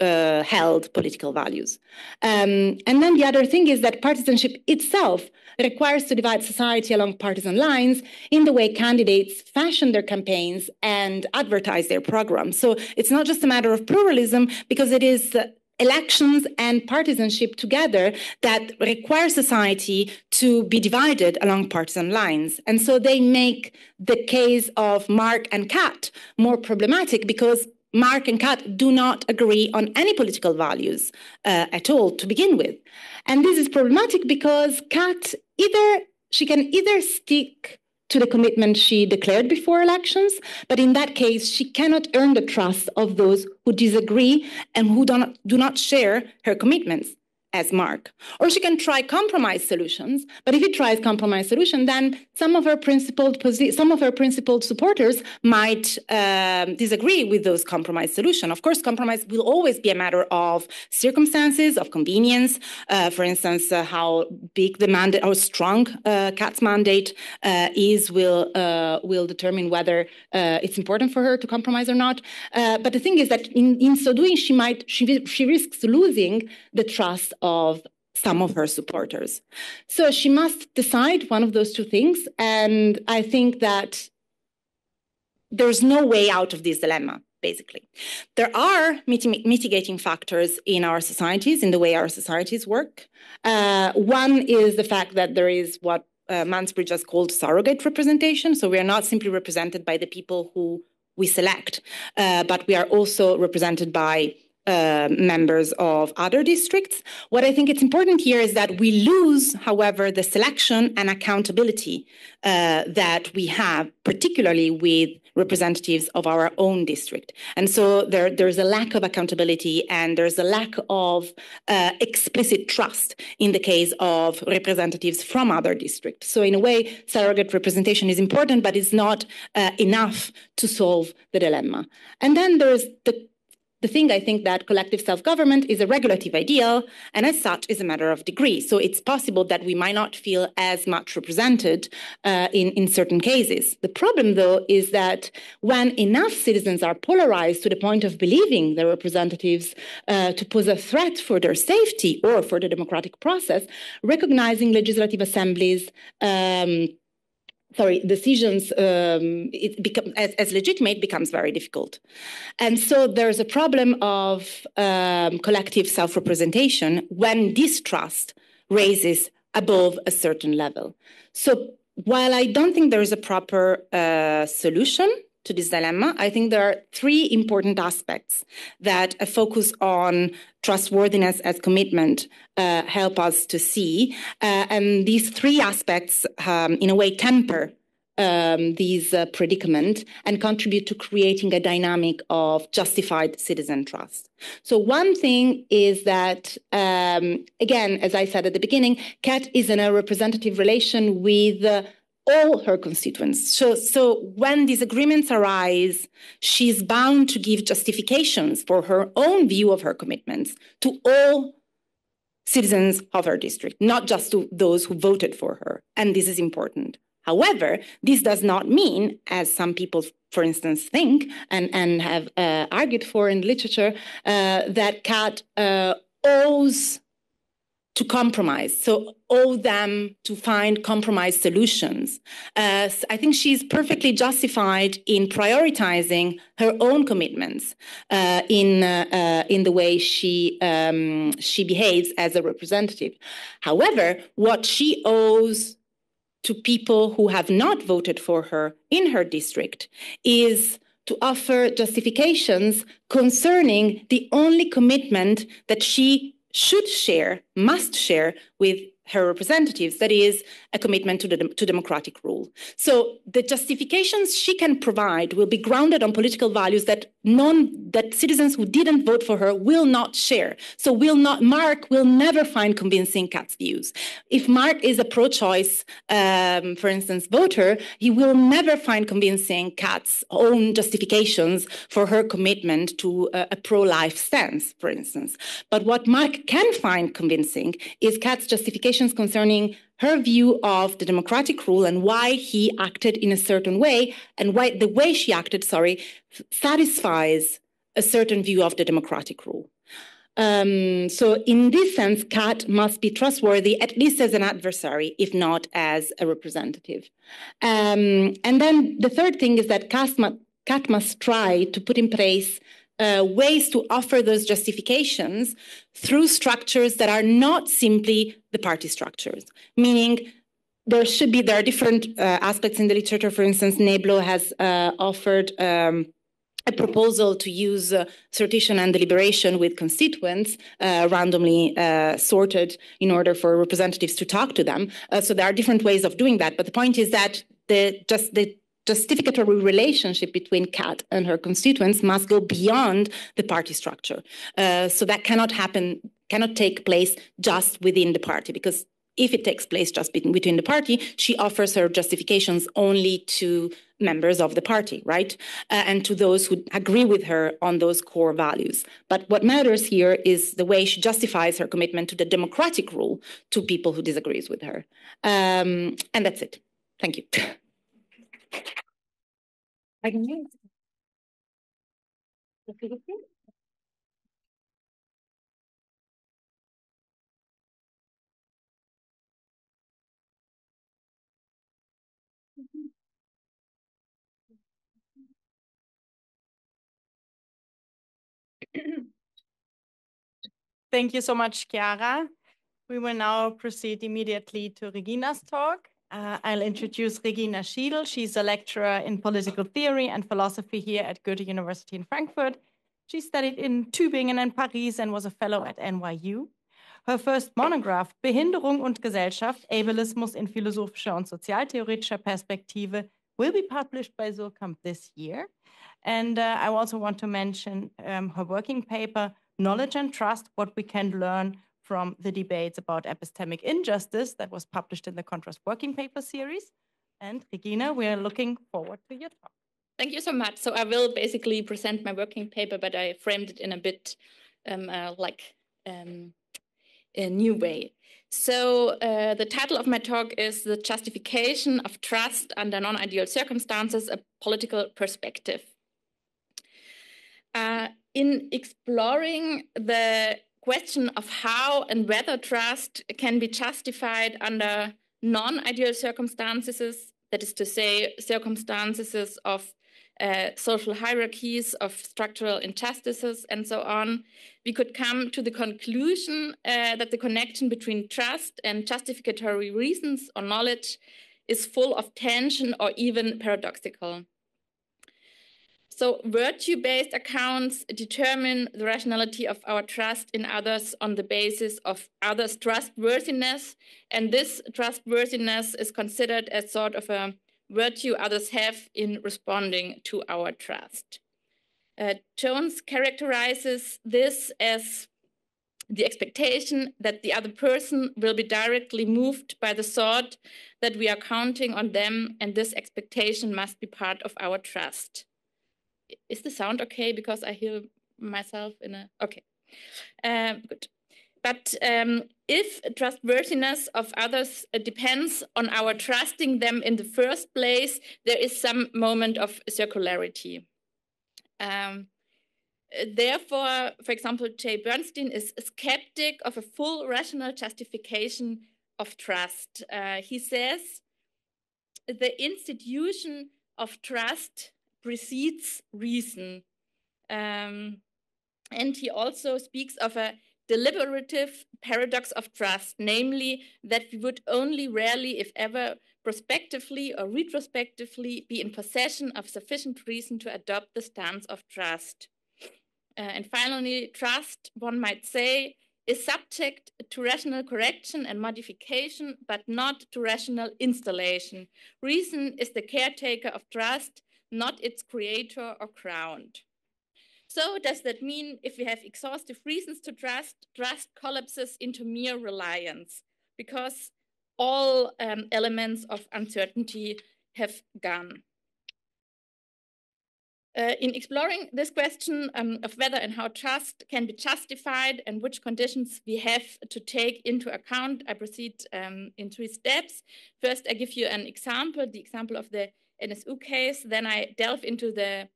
held political values. And then the other thing is that partisanship itself requires to divide society along partisan lines in the way candidates fashion their campaigns and advertise their programs. So it's not just a matter of pluralism, because it is elections and partisanship together that require society to be divided along partisan lines. And so they make the case of Mark and Kat more problematic, because Mark and Kat do not agree on any political values at all to begin with. And this is problematic because Kat she can either stick to the commitment she declared before elections, but in that case, she cannot earn the trust of those who disagree and who do not share her commitments as Mark. Or she can try compromise solutions, but if she tries compromise solution, then some of her principled supporters might disagree with those compromise solutions. Of course, compromise will always be a matter of circumstances, of convenience. For instance, how big the mandate, how strong Kat's mandate is will determine whether it's important for her to compromise or not. But the thing is that in so doing, she risks losing the trust of some of her supporters. So she must decide one of those two things. And I think that there's no way out of this dilemma, basically. There are mitigating factors in our societies, in the way our societies work. One is the fact that there is what Mansbridge has called surrogate representation. So we are not simply represented by the people who we select, but we are also represented by members of other districts. What I think it's important here is that we lose, however, the selection and accountability that we have, particularly with representatives of our own district. And so there's a lack of accountability, and there's a lack of explicit trust in the case of representatives from other districts. So in a way, surrogate representation is important, but it's not enough to solve the dilemma. And then there's the thing, I think, that collective self-government is a regulative ideal, and as such is a matter of degree. So it's possible that we might not feel as much represented in certain cases. The problem, though, is that when enough citizens are polarized to the point of believing their representatives to pose a threat for their safety or for the democratic process, recognizing legislative assemblies decisions as legitimate becomes very difficult. And so there's a problem of collective self-representation when distrust raises above a certain level. So while I don't think there is a proper solution to this dilemma, I think there are three important aspects that a focus on trustworthiness as commitment help us to see. And these three aspects, in a way, temper these predicament and contribute to creating a dynamic of justified citizen trust. So one thing is that, again, as I said at the beginning, Kat is in a representative relation with all her constituents. So when disagreements arise, she's bound to give justifications for her own view of her commitments to all citizens of her district, not just to those who voted for her. And this is important. However, this does not mean, as some people, for instance, think and have argued for in literature, that Kat owes to compromise, so owe them to find compromise solutions. I think she's perfectly justified in prioritizing her own commitments in the way she behaves as a representative. However, what she owes to people who have not voted for her in her district is to offer justifications concerning the only commitment that she should share, must share with her representatives, that is a commitment to democratic rule. So the justifications she can provide will be grounded on political values that citizens who didn't vote for her will not share. So Mark will never find convincing Kat's views. If Mark is a pro-choice, for instance, voter, he will never find convincing Kat's own justifications for her commitment to a pro-life stance, for instance. But what Mark can find convincing is Kat's justifications concerning her view of the democratic rule and why he acted in a certain way, and why the way she acted, satisfies a certain view of the democratic rule. So in this sense, Kat must be trustworthy, at least as an adversary, if not as a representative. And then the third thing is that Kat must try to put in place ways to offer those justifications through structures that are not simply the party structures, meaning there are different aspects in the literature. For instance, Neblo has offered a proposal to use sortition and deliberation with constituents randomly sorted in order for representatives to talk to them. So there are different ways of doing that. But the point is that the justificatory relationship between Kat and her constituents must go beyond the party structure. So that cannot take place just within the party, because if it takes place just between the party, she offers her justifications only to members of the party, right? And to those who agree with her on those core values. But what matters here is the way she justifies her commitment to the democratic rule to people who disagrees with her. And that's it. Thank you. I can use it. Thank you so much, Chiara. We will now proceed immediately to Regina's talk. I'll introduce Regina Schiedl. She's a lecturer in political theory and philosophy here at Goethe University in Frankfurt. She studied in Tübingen and Paris and was a fellow at NYU. Her first monograph, Behinderung und Gesellschaft, Ableismus in philosophischer und sozialtheoretischer Perspektive, will be published by Suhrkamp this year. And I also want to mention her working paper, Knowledge and Trust, What We Can Learn from the Debates about Epistemic Injustice, that was published in the Contrast Working Paper series. And Regina, we are looking forward to your talk. Thank you so much. So I will basically present my working paper, but I framed it in a bit a new way. So the title of my talk is The Justification of Trust Under Non-Ideal Circumstances, a Political Perspective. In exploring the question of how and whether trust can be justified under non-ideal circumstances, that is to say, circumstances of social hierarchies, of structural injustices, and so on, we could come to the conclusion that the connection between trust and justificatory reasons or knowledge is full of tension or even paradoxical. So virtue-based accounts determine the rationality of our trust in others on the basis of others' trustworthiness. And this trustworthiness is considered as sort of a virtue others have in responding to our trust. Jones characterizes this as the expectation that the other person will be directly moved by the thought that we are counting on them, and this expectation must be part of our trust. Is the sound okay? Because I hear myself in a, okay, good. But if trustworthiness of others depends on our trusting them in the first place, there is some moment of circularity. Therefore, for example, Jay Bernstein is a skeptic of a full rational justification of trust. He says the institution of trust precedes reason. And he also speaks of a deliberative paradox of trust, namely that we would only rarely, if ever, prospectively or retrospectively be in possession of sufficient reason to adopt the stance of trust. And finally, trust, one might say, is subject to rational correction and modification, but not to rational installation. Reason is the caretaker of trust, not its creator or ground. So does that mean if we have exhaustive reasons to trust, trust collapses into mere reliance because all elements of uncertainty have gone? In exploring this question of whether and how trust can be justified and which conditions we have to take into account, I proceed in 3 steps. First, I give you an example, the example of the NSU case. Then I delve into the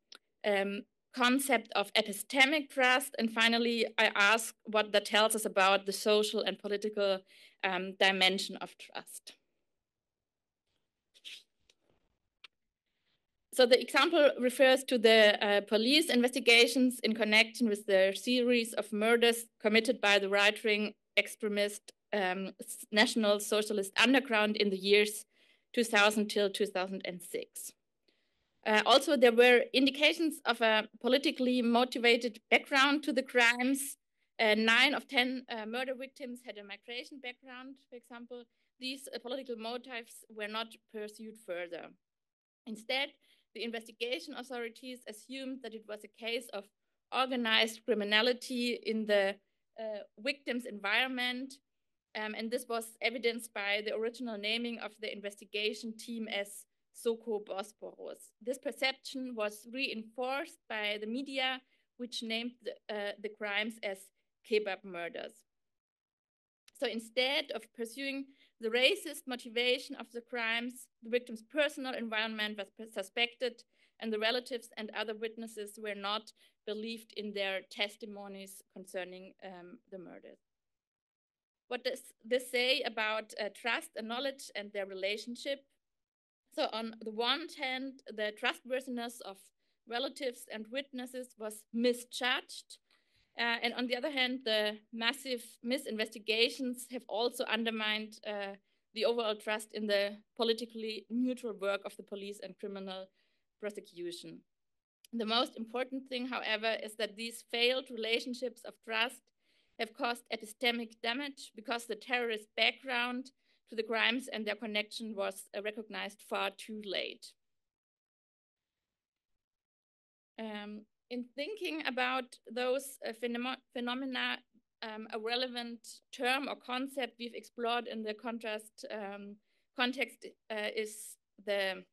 concept of epistemic trust. And finally, I ask what that tells us about the social and political dimension of trust. So the example refers to the police investigations in connection with the series of murders committed by the right-wing extremist National Socialist Underground in the years 2000 till 2006. Also, there were indications of a politically motivated background to the crimes. 9 of 10 murder victims had a migration background, for example. These political motives were not pursued further. Instead, the investigation authorities assumed that it was a case of organized criminality in the victim's environment. And this was evidenced by the original naming of the investigation team as Soko Bosporus. This perception was reinforced by the media, which named the crimes as kebab murders. So instead of pursuing the racist motivation of the crimes, the victim's personal environment was suspected, and the relatives and other witnesses were not believed in their testimonies concerning the murders. What does this say about trust and knowledge and their relationship? So on the one hand, the trustworthiness of relatives and witnesses was misjudged. And on the other hand, the massive misinvestigations have also undermined the overall trust in the politically neutral work of the police and criminal prosecution. The most important thing, however, is that these failed relationships of trust have caused epistemic damage because the terrorist background to the crimes and their connection was recognized far too late. In thinking about those phenomena, a relevant term or concept we've explored in the context is the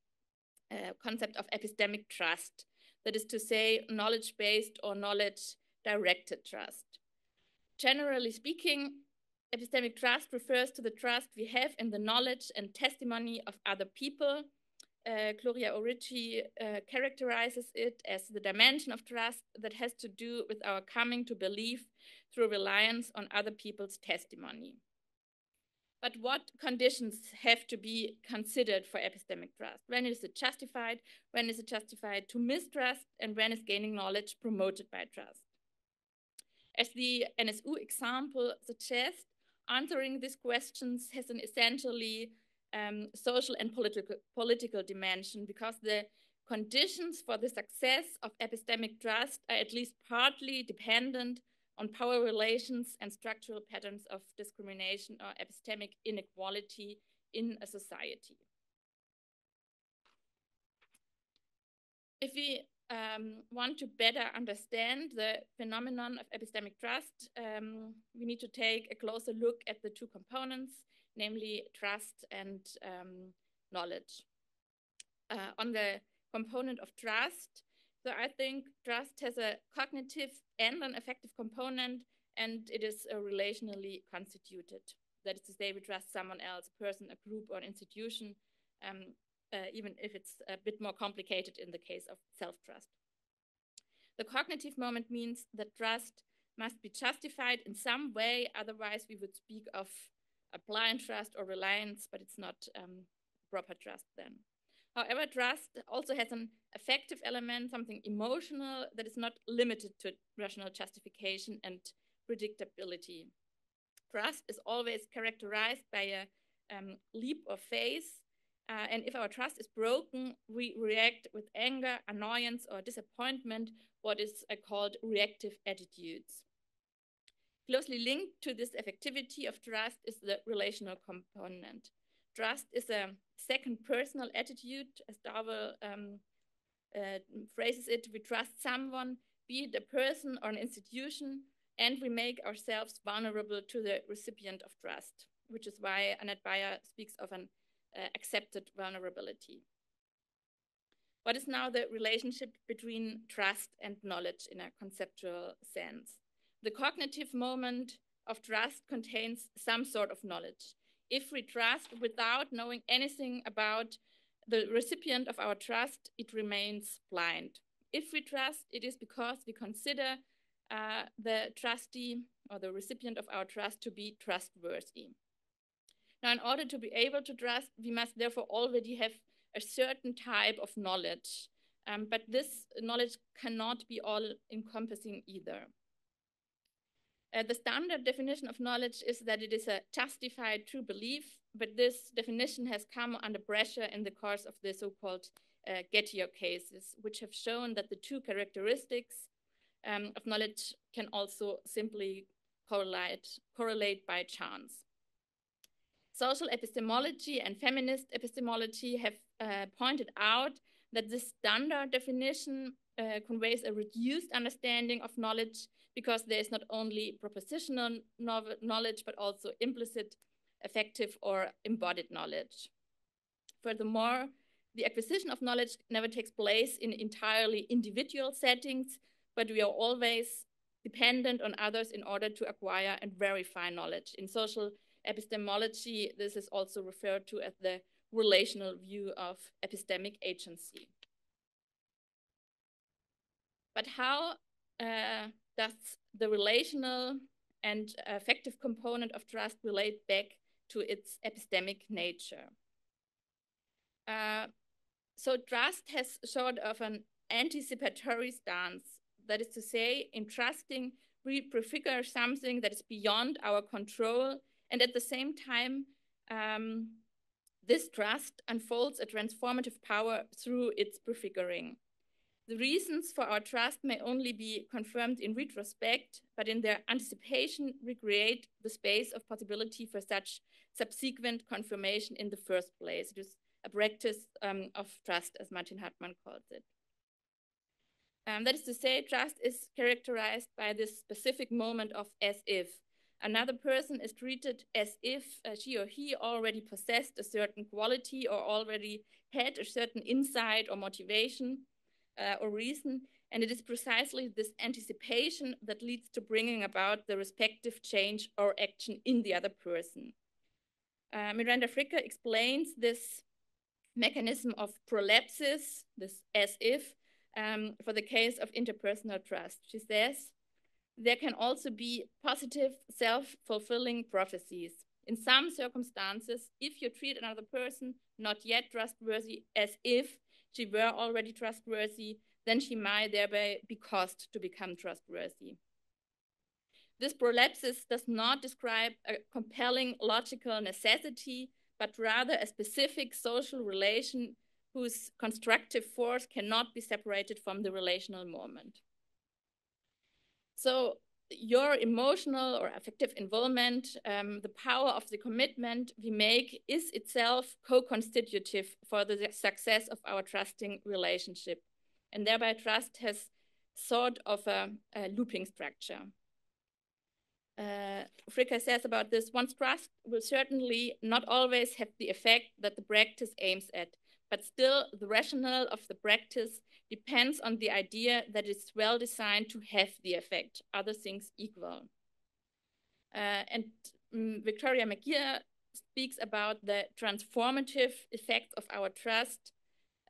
concept of epistemic trust. That is to say, knowledge-based or knowledge-directed trust. Generally speaking, epistemic trust refers to the trust we have in the knowledge and testimony of other people. Gloria Origgi characterizes it as the dimension of trust that has to do with our coming to believe through reliance on other people's testimony. But what conditions have to be considered for epistemic trust? When is it justified? When is it justified to mistrust? And when is gaining knowledge promoted by trust? As the NSU example suggests, answering these questions has an essentially social and political dimension, because the conditions for the success of epistemic trust are at least partly dependent on power relations and structural patterns of discrimination or epistemic inequality in a society. If we want to better understand the phenomenon of epistemic trust, we need to take a closer look at the two components, namely trust and knowledge. On the component of trust, so I think trust has a cognitive and an affective component, and it is relationally constituted. That is to say, we trust someone else, a person, a group, or an institution, even if it's a bit more complicated in the case of self-trust. The cognitive moment means that trust must be justified in some way, otherwise we would speak of a blind trust or reliance, but it's not proper trust then. However, trust also has an affective element, something emotional that is not limited to rational justification and predictability. Trust is always characterized by a leap of faith, and if our trust is broken, we react with anger, annoyance, or disappointment, what is called reactive attitudes. Closely linked to this affectivity of trust is the relational component. Trust is a second personal attitude, as Darwell phrases it. We trust someone, be it a person or an institution, and we make ourselves vulnerable to the recipient of trust, which is why Annette Bayer speaks of an accepted vulnerability. What is now the relationship between trust and knowledge in a conceptual sense? The cognitive moment of trust contains some sort of knowledge. If we trust without knowing anything about the recipient of our trust, it remains blind. If we trust, it is because we consider the trustee or the recipient of our trust to be trustworthy. Now, in order to be able to trust, we must therefore already have a certain type of knowledge, but this knowledge cannot be all-encompassing either. The standard definition of knowledge is that it is a justified true belief, but this definition has come under pressure in the course of the so-called Gettier cases, which have shown that the two characteristics of knowledge can also simply correlate by chance. Social epistemology and feminist epistemology have pointed out that this standard definition conveys a reduced understanding of knowledge because there is not only propositional knowledge, but also implicit, affective, or embodied knowledge. Furthermore, the acquisition of knowledge never takes place in entirely individual settings, but we are always dependent on others in order to acquire and verify knowledge. In social epistemology, this is also referred to as the relational view of epistemic agency. But how does the relational and affective component of trust relate back to its epistemic nature? So trust has sort of an anticipatory stance. That is to say, in trusting, we prefigure something that is beyond our control, and at the same time, this trust unfolds a transformative power through its prefiguring. The reasons for our trust may only be confirmed in retrospect, but in their anticipation, we create the space of possibility for such subsequent confirmation in the first place. It is a practice of trust, as Martin Hartmann calls it. That is to say, trust is characterized by this specific moment of as if. Another person is treated as if she or he already possessed a certain quality or already had a certain insight or motivation or reason. And it is precisely this anticipation that leads to bringing about the respective change or action in the other person. Miranda Fricker explains this mechanism of prolepsis, this as if, for the case of interpersonal trust. She says, there can also be positive self-fulfilling prophecies. In some circumstances, if you treat another person not yet trustworthy as if she were already trustworthy, then she might thereby be caused to become trustworthy. This prolepsis does not describe a compelling logical necessity, but rather a specific social relation whose constructive force cannot be separated from the relational moment. So your emotional or affective involvement, the power of the commitment we make is itself co-constitutive for the success of our trusting relationship. And thereby trust has sort of a looping structure. Fricker says about this, one's trust will certainly not always have the effect that the practice aims at, but still the rationale of the practice depends on the idea that it's well designed to have the effect, other things equal. And Victoria McGeer speaks about the transformative effects of our trust,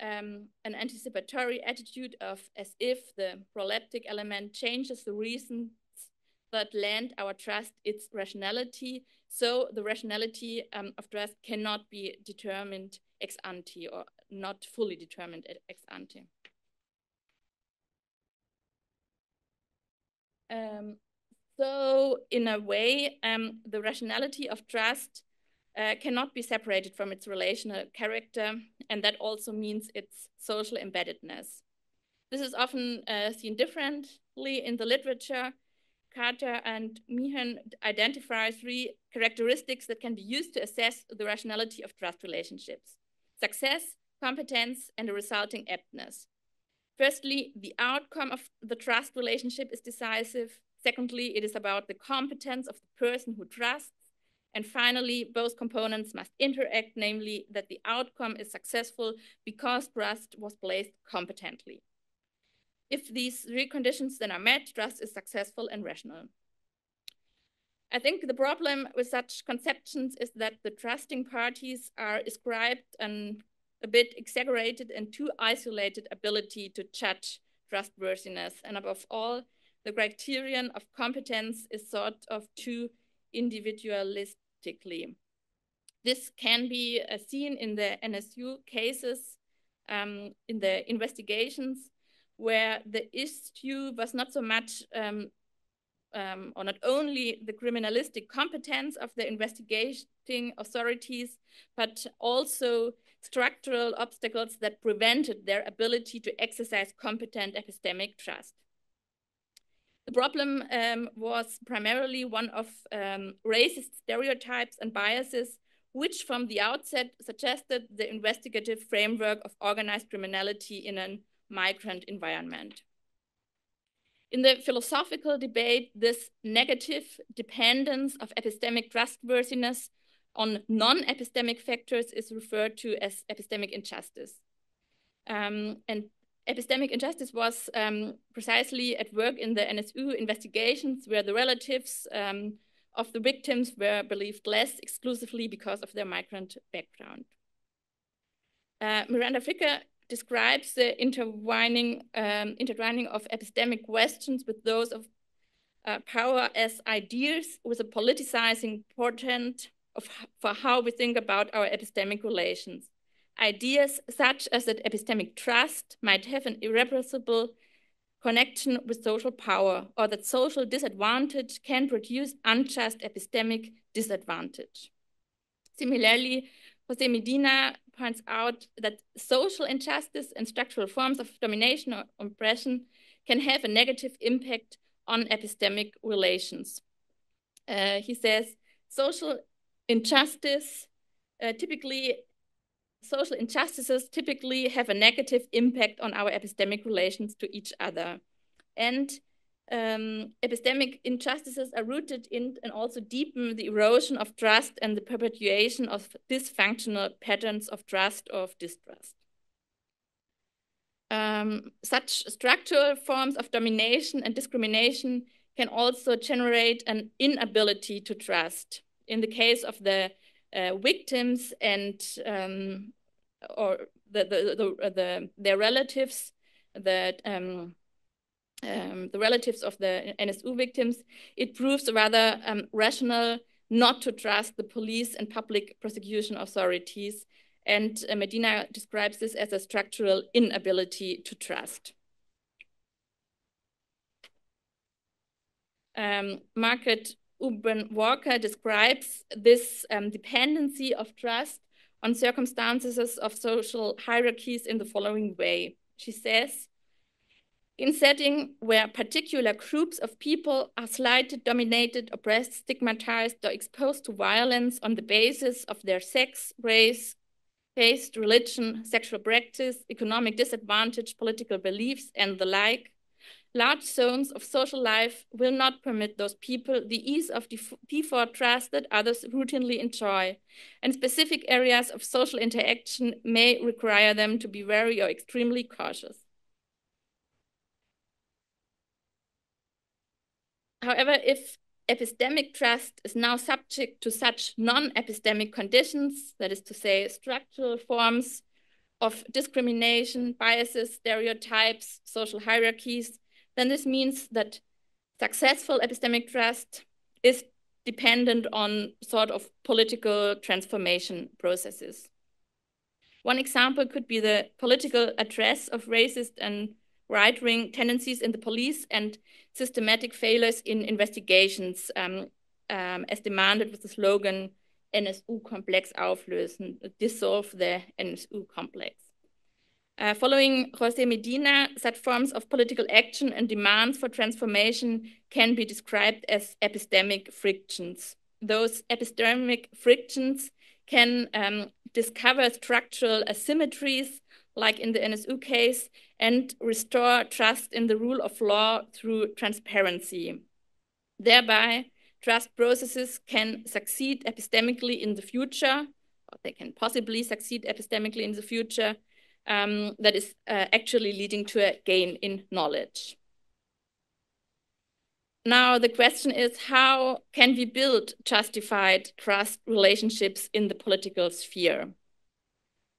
an anticipatory attitude of as if the proleptic element changes the reasons that lend our trust its rationality, so the rationality of trust cannot be determined ex ante or not fully determined ex ante. So in a way, the rationality of trust cannot be separated from its relational character, and that also means its social embeddedness. This is often seen differently in the literature. Carter and Meehan identify three characteristics that can be used to assess the rationality of trust relationships: success, competence, and the resulting aptness. Firstly, the outcome of the trust relationship is decisive. Secondly, it is about the competence of the person who trusts. And finally, both components must interact, namely that the outcome is successful because trust was placed competently. If these three conditions then are met, trust is successful and rational. I think the problem with such conceptions is that the trusting parties are ascribed a bit exaggerated and too isolated ability to judge trustworthiness. And above all, the criterion of competence is thought of too individualistically. This can be seen in the NSU cases, in the investigations, where the issue was not so much, or not only the criminalistic competence of the investigating authorities, but also structural obstacles that prevented their ability to exercise competent epistemic trust. The problem was primarily one of racist stereotypes and biases, which from the outset suggested the investigative framework of organized criminality in a migrant environment. In the philosophical debate, this negative dependence of epistemic trustworthiness on non-epistemic factors is referred to as epistemic injustice. And epistemic injustice was precisely at work in the NSU investigations, where the relatives of the victims were believed less exclusively because of their migrant background. Miranda Fricker describes the intertwining of epistemic questions with those of power as ideas with a politicizing portent for how we think about our epistemic relations. Ideas such as that epistemic trust might have an irrepressible connection with social power, or that social disadvantage can produce unjust epistemic disadvantage. Similarly, José Medina points out that social injustice and structural forms of domination or oppression can have a negative impact on epistemic relations. He says, social injustices typically have a negative impact on our epistemic relations to each other. And epistemic injustices are rooted in and also deepen the erosion of trust and the perpetuation of dysfunctional patterns of trust or of distrust. Such structural forms of domination and discrimination can also generate an inability to trust. In the case of the victims and or their relatives, the relatives of the NSU victims, it proves rather rational not to trust the police and public prosecution authorities. And Medina describes this as a structural inability to trust. Margaret Ubben Walker describes this dependency of trust on circumstances of social hierarchies in the following way. She says, in setting where particular groups of people are slighted, dominated, oppressed, stigmatized, or exposed to violence on the basis of their sex, race, caste, religion, sexual practice, economic disadvantage, political beliefs, and the like, large zones of social life will not permit those people the ease of default trust that others routinely enjoy, and specific areas of social interaction may require them to be very or extremely cautious. However, if epistemic trust is now subject to such non-epistemic conditions, that is to say, structural forms of discrimination, biases, stereotypes, social hierarchies, then this means that successful epistemic trust is dependent on sort of political transformation processes. One example could be the political address of racist and right-wing tendencies in the police and systematic failures in investigations, as demanded with the slogan NSU-Komplex auflösen, dissolve the NSU-complex. Following José Medina, such forms of political action and demands for transformation can be described as epistemic frictions. Those epistemic frictions can discover structural asymmetries, like in the NSU case, and restore trust in the rule of law through transparency. Thereby, trust processes can succeed epistemically in the future, or they can possibly succeed epistemically in the future, that is actually leading to a gain in knowledge. Now, the question is, how can we build justified trust relationships in the political sphere?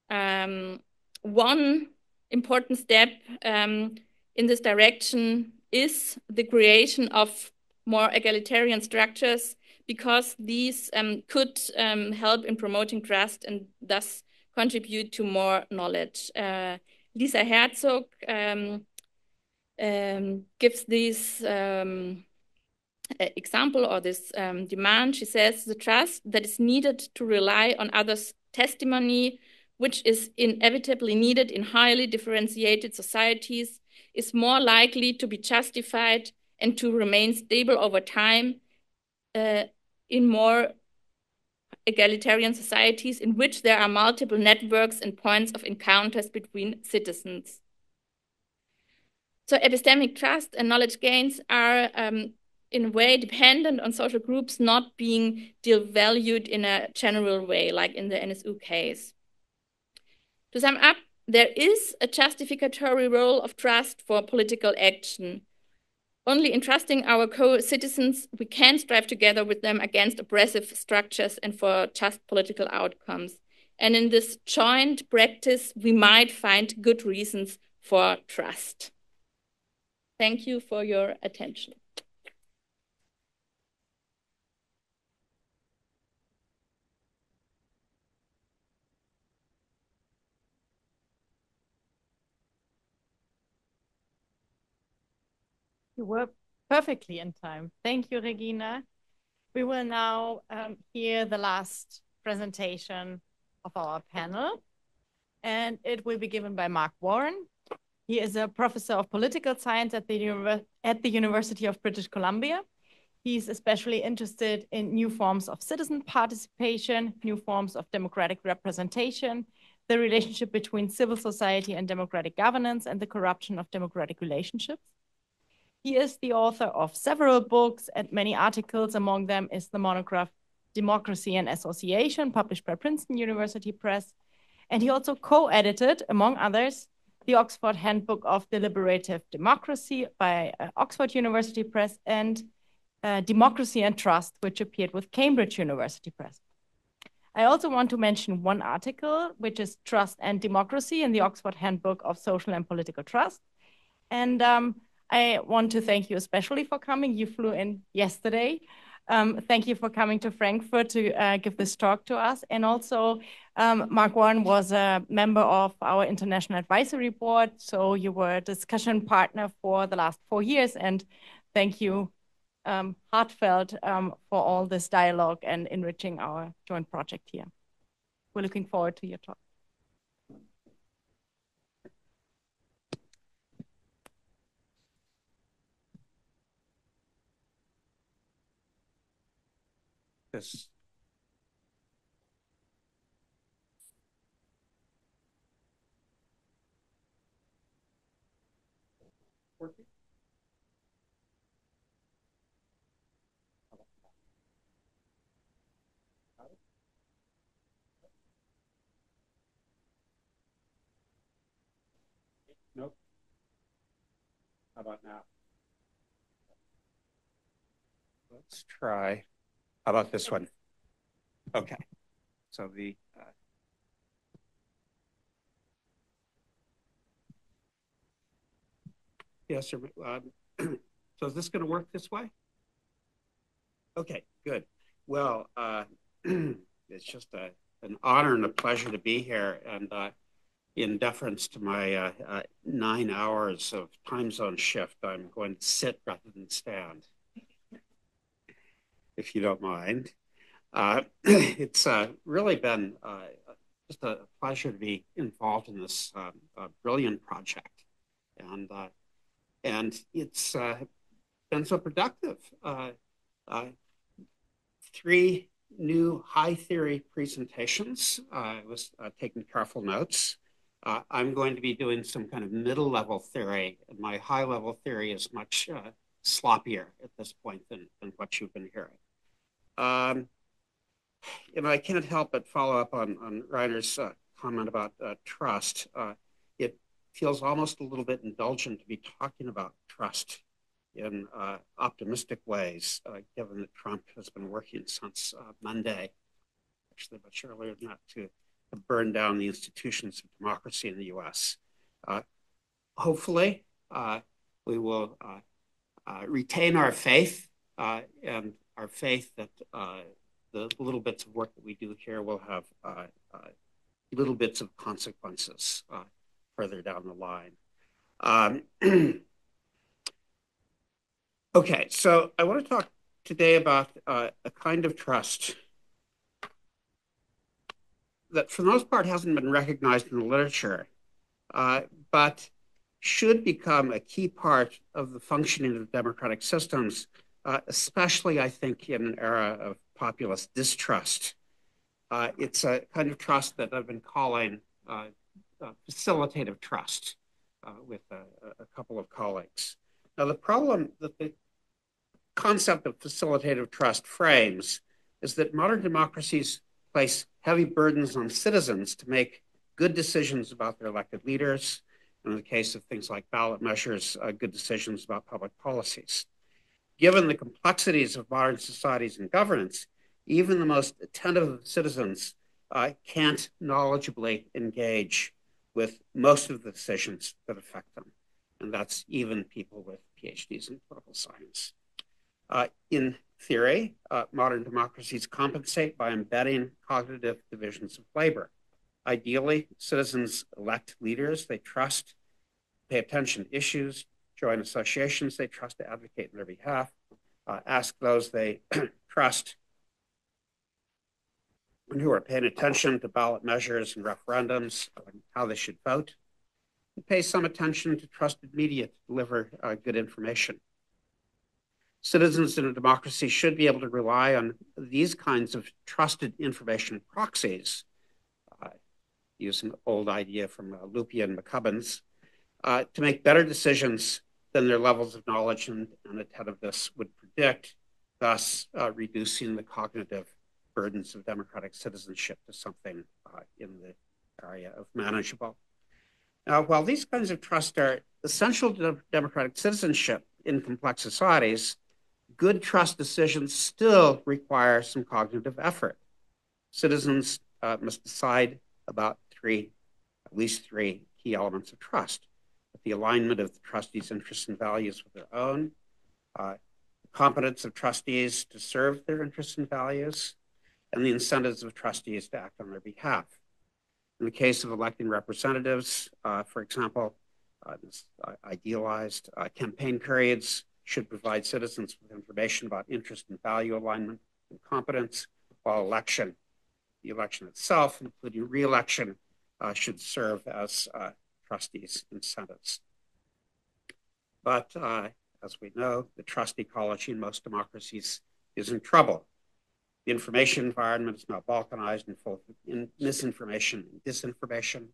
One important step in this direction is the creation of more egalitarian structures, because these could help in promoting trust and thus contribute to more knowledge. Lisa Herzog gives this example or this demand. She says, the trust that is needed to rely on others' testimony, which is inevitably needed in highly differentiated societies, is more likely to be justified and to remain stable over time in more egalitarian societies in which there are multiple networks and points of encounters between citizens. So epistemic trust and knowledge gains are in a way dependent on social groups not being devalued in a general way, like in the NSU case. To sum up, there is a justificatory role of trust for political action. Only in trusting our co-citizens, we can strive together with them against oppressive structures and for just political outcomes. And in this joint practice, we might find good reasons for trust. Thank you for your attention. You were perfectly in time. Thank you, Regina. We will now hear the last presentation of our panel, and it will be given by Mark Warren. He is a professor of political science at the University of British Columbia. He's especially interested in new forms of citizen participation, new forms of democratic representation, the relationship between civil society and democratic governance, and the corruption of democratic relationships. He is the author of several books and many articles. Among them is the monograph Democracy and Association, published by Princeton University Press. And he also co-edited, among others, the Oxford Handbook of Deliberative Democracy by Oxford University Press, and Democracy and Trust, which appeared with Cambridge University Press. I also want to mention one article, which is Trust and Democracy in the Oxford Handbook of Social and Political Trust. And I want to thank you especially for coming. You flew in yesterday. Thank you for coming to Frankfurt to give this talk to us. And also, Mark Warren was a member of our International Advisory Board, so you were a discussion partner for the last 4 years. And thank you, heartfelt, for all this dialogue and enriching our joint project here. we're looking forward to your talk. This. Working? Nope. How about now? Let's try. How about this one? Okay. So the yes, sir. So is this going to work this way? Okay, good. Well, it's just an honor and a pleasure to be here, and in deference to my 9 hours of time zone shift, I'm going to sit rather than stand, if you don't mind. It's really been just a pleasure to be involved in this brilliant project, and it's been so productive. 3 new high theory presentations. I was taking careful notes. I'm going to be doing some kind of middle level theory, and my high level theory is much sloppier at this point than what you've been hearing. I can't help but follow up on Reiner's comment about trust. It feels almost a little bit indulgent to be talking about trust in optimistic ways, given that Trump has been working since Monday, actually much earlier than that, to burn down the institutions of democracy in the US. Hopefully, we will retain our faith and our faith that the little bits of work that we do here will have little bits of consequences further down the line. Okay, so I want to talk today about a kind of trust that for the most part hasn't been recognized in the literature, but should become a key part of the functioning of democratic systems, especially, I think, in an era of populist distrust. It's a kind of trust that I've been calling facilitative trust with a couple of colleagues. Now, the problem that the concept of facilitative trust frames is that modern democracies place heavy burdens on citizens to make good decisions about their elected leaders, and in the case of things like ballot measures, good decisions about public policies. Given the complexities of modern societies and governance, even the most attentive citizens can't knowledgeably engage with most of the decisions that affect them. And that's even people with PhDs in political science. In theory, modern democracies compensate by embedding cognitive divisions of labor. Ideally, citizens elect leaders they trust, pay attention to issues, join associations they trust to advocate on their behalf, ask those they trust and who are paying attention to ballot measures and referendums, how they should vote, and pay some attention to trusted media to deliver good information. Citizens in a democracy should be able to rely on these kinds of trusted information proxies, use an old idea from Lupia and McCubbins, to make better decisions than their levels of knowledge and attentiveness would predict, thus reducing the cognitive burdens of democratic citizenship to something in the area of manageable. Now, while these kinds of trust are essential to democratic citizenship in complex societies, good trust decisions still require some cognitive effort. Citizens must decide about at least three key elements of trust: the alignment of the trustees' interests and values with their own, the competence of trustees to serve their interests and values, and the incentives of trustees to act on their behalf. In the case of electing representatives, for example, this idealized campaign periods should provide citizens with information about interest and value alignment and competence, while election the election itself, including re-election, should serve as trustees' incentives. But as we know, the trust ecology in most democracies is in trouble. The information environment is now balkanized and full of misinformation and disinformation.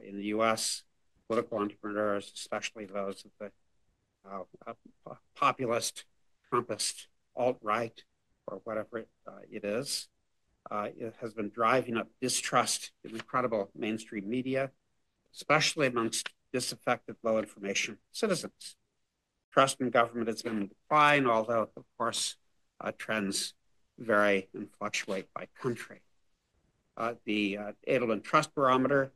In the US, political entrepreneurs, especially those of the populist, Trumpist, alt-right, or whatever it is, it has been driving up distrust in the credible mainstream media, especially amongst disaffected, low information citizens. Trust in government has been in decline, although, of course, trends vary and fluctuate by country. The Edelman Trust Barometer,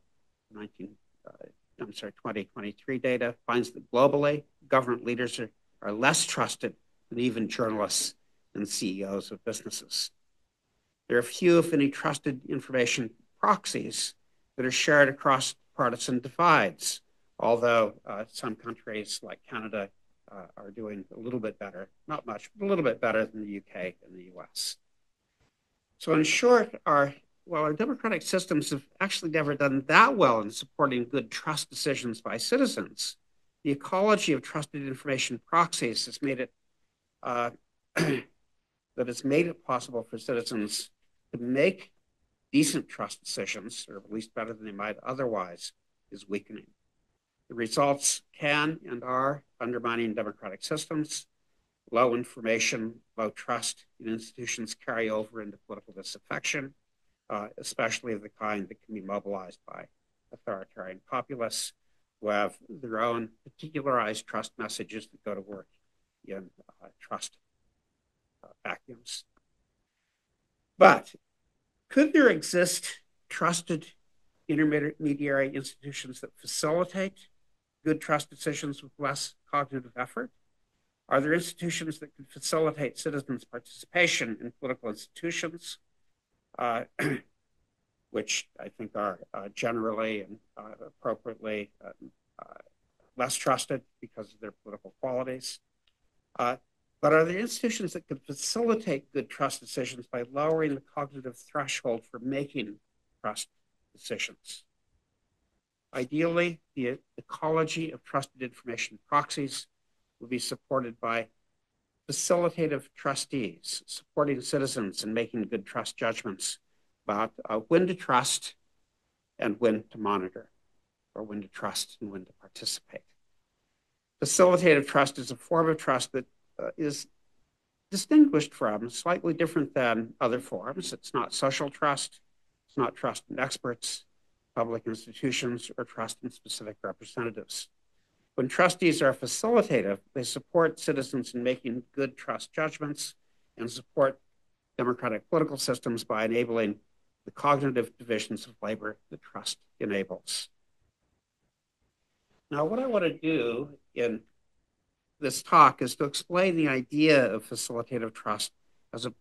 2023 data, finds that globally, government leaders are less trusted than even journalists and CEOs of businesses. There are few, if any, trusted information proxies that are shared across partisan divides, although some countries like Canada are doing a little bit better, not much, but a little bit better than the UK and the US. So in short, our democratic systems have actually never done that well in supporting good trust decisions by citizens. The ecology of trusted information proxies has made it possible for citizens to make decent trust decisions, or at least better than they might otherwise, is weakening. The results can and are undermining democratic systems. Low information, low trust in institutions carry over into political disaffection, especially of the kind that can be mobilized by authoritarian populists who have their own particularized trust messages that go to work in trust vacuums. But could there exist trusted intermediary institutions that facilitate good trust decisions with less cognitive effort? Are there institutions that can facilitate citizens' participation in political institutions, which I think are generally and appropriately less trusted because of their political qualities? But are there institutions that could facilitate good trust decisions by lowering the cognitive threshold for making trust decisions? Ideally, the ecology of trusted information proxies will be supported by facilitative trustees, supporting citizens in making good trust judgments about when to trust and when to monitor, or when to trust and when to participate. Facilitative trust is a form of trust that is distinguished from, slightly different than other forms. It's not social trust, it's not trust in experts, public institutions, or trust in specific representatives. When trustees are facilitative, they support citizens in making good trust judgments and support democratic political systems by enabling the cognitive divisions of labor that trust enables. Now, what I want to do in this talk is to explain the idea of facilitative trust as a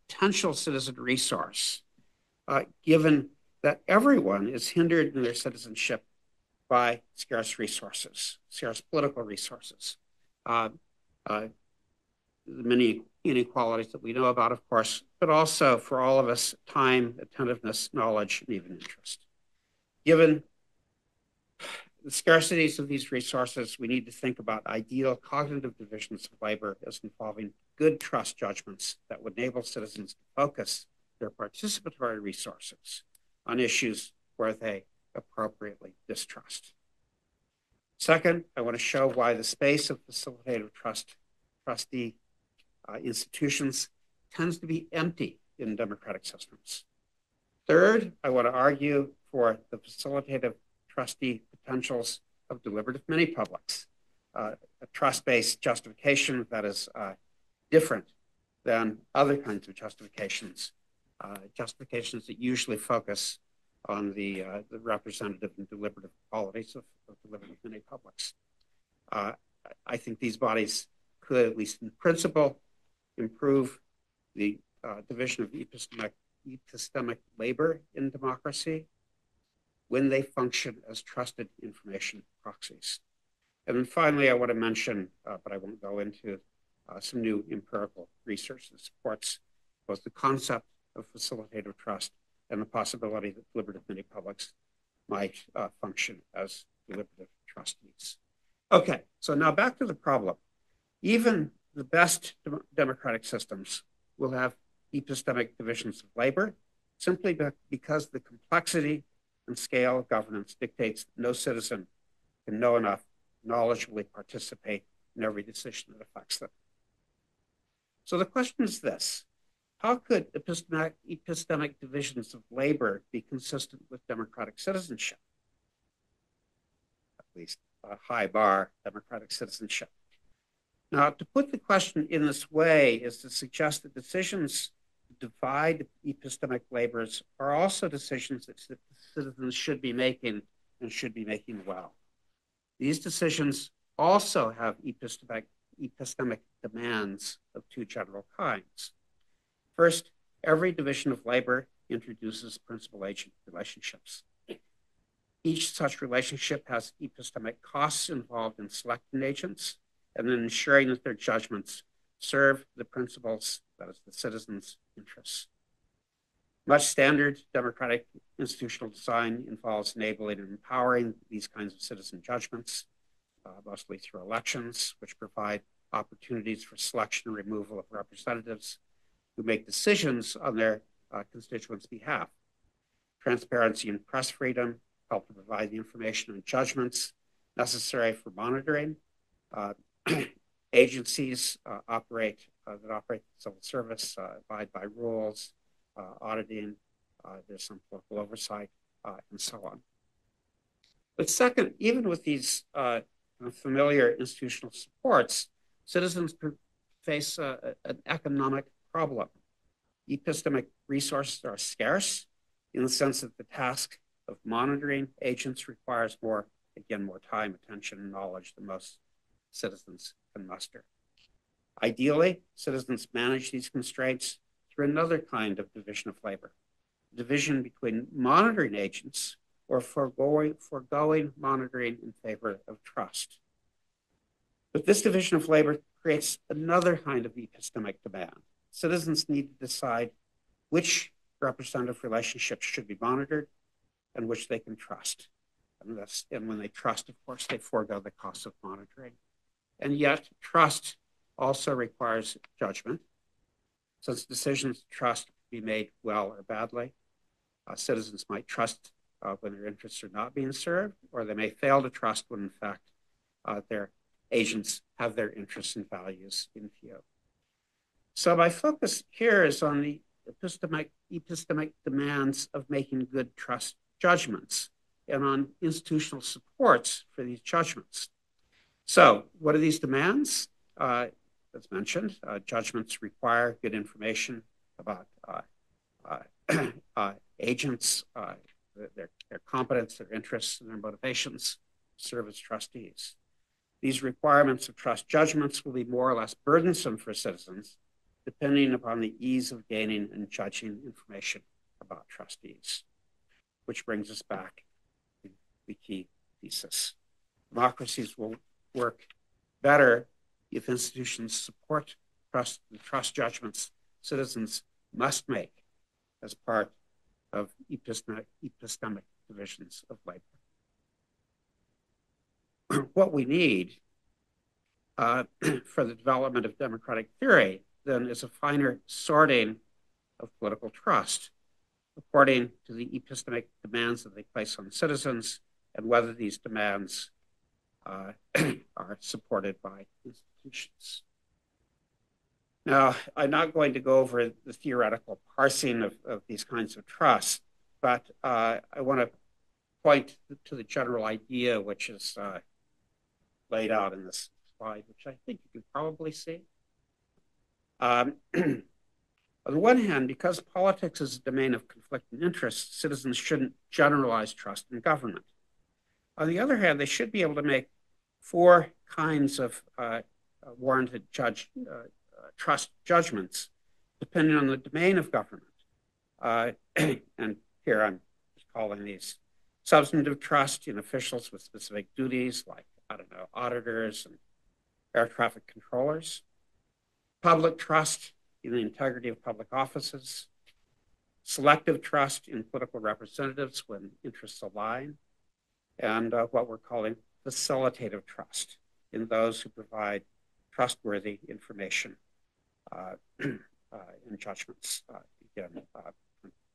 potential citizen resource, given that everyone is hindered in their citizenship by scarce resources, scarce political resources. The many inequalities that we know about, of course, but also for all of us, time, attentiveness, knowledge, and even interest. Given the scarcities of these resources, we need to think about ideal cognitive divisions of labor as involving good trust judgments that would enable citizens to focus their participatory resources on issues where they appropriately distrust. Second, I want to show why the space of facilitative trustee institutions tends to be empty in democratic systems. Third, I want to argue for the facilitative trustee potentials of deliberative mini-publics, a trust-based justification that is different than other kinds of justifications, justifications that usually focus on the representative and deliberative qualities of deliberative mini-publics. I think these bodies could, at least in principle, improve the division of epistemic labor in democracy when they function as trusted information proxies. And then finally, I want to mention, but I won't go into, some new empirical research that supports both the concept of facilitative trust and the possibility that deliberative mini-publics might function as deliberative trustees. Okay, so now back to the problem. Even the best democratic systems will have epistemic divisions of labor simply because the complexity and scale of governance dictates that no citizen can know enough knowledgeably participate in every decision that affects them. So the question is this: how could epistemic divisions of labor be consistent with democratic citizenship? At least a high bar, democratic citizenship. Now, to put the question in this way is to suggest that decisions to divide epistemic labors are also decisions that citizens should be making and should be making well. These decisions also have epistemic demands of two general kinds. First, every division of labor introduces principal-agent relationships. Each such relationship has epistemic costs involved in selecting agents and then ensuring that their judgments serve the principles, that is, the citizens' interests. Much standard democratic institutional design involves enabling and empowering these kinds of citizen judgments, mostly through elections, which provide opportunities for selection and removal of representatives who make decisions on their constituents' behalf. Transparency and press freedom help to provide the information and judgments necessary for monitoring. Agencies that operate the civil service abide by rules, auditing, there's some political oversight, and so on. But second, even with these familiar institutional supports, citizens face an economic problem. Epistemic resources are scarce in the sense that the task of monitoring agents requires more time, attention, and knowledge than most citizens can muster. Ideally, citizens manage these constraints through another kind of division of labor, division between monitoring agents or foregoing monitoring in favor of trust. But this division of labor creates another kind of epistemic demand. Citizens need to decide which representative relationships should be monitored and which they can trust. And when they trust, of course, they forego the cost of monitoring. And yet, trust also requires judgment. Since decisions to trust can be made well or badly, citizens might trust when their interests are not being served, or they may fail to trust when, in fact, their agents have their interests and values in view. So my focus here is on the epistemic demands of making good trust judgments and on institutional supports for these judgments. So what are these demands? As mentioned, judgments require good information about agents, their competence, their interests, and their motivations to serve as trustees. These requirements of trust judgments will be more or less burdensome for citizens, depending upon the ease of gaining and judging information about trustees, which brings us back to the key thesis. Democracies will work better if institutions support the trust judgments citizens must make as part of epistemic divisions of labor. What we need for the development of democratic theory then is a finer sorting of political trust according to the epistemic demands that they place on citizens and whether these demands are supported by institutions. Now, I'm not going to go over the theoretical parsing of these kinds of trust, but I want to point to the general idea which is laid out in this slide, which I think you can probably see. On the one hand, because politics is a domain of conflicting interests, citizens shouldn't generalize trust in government. On the other hand, they should be able to make four kinds of warranted trust judgments, depending on the domain of government. And here I'm just calling these substantive trust in officials with specific duties, like, auditors and air traffic controllers. Public trust in the integrity of public offices. selective trust in political representatives when interests align, and what we're calling facilitative trust in those who provide trustworthy information and judgments,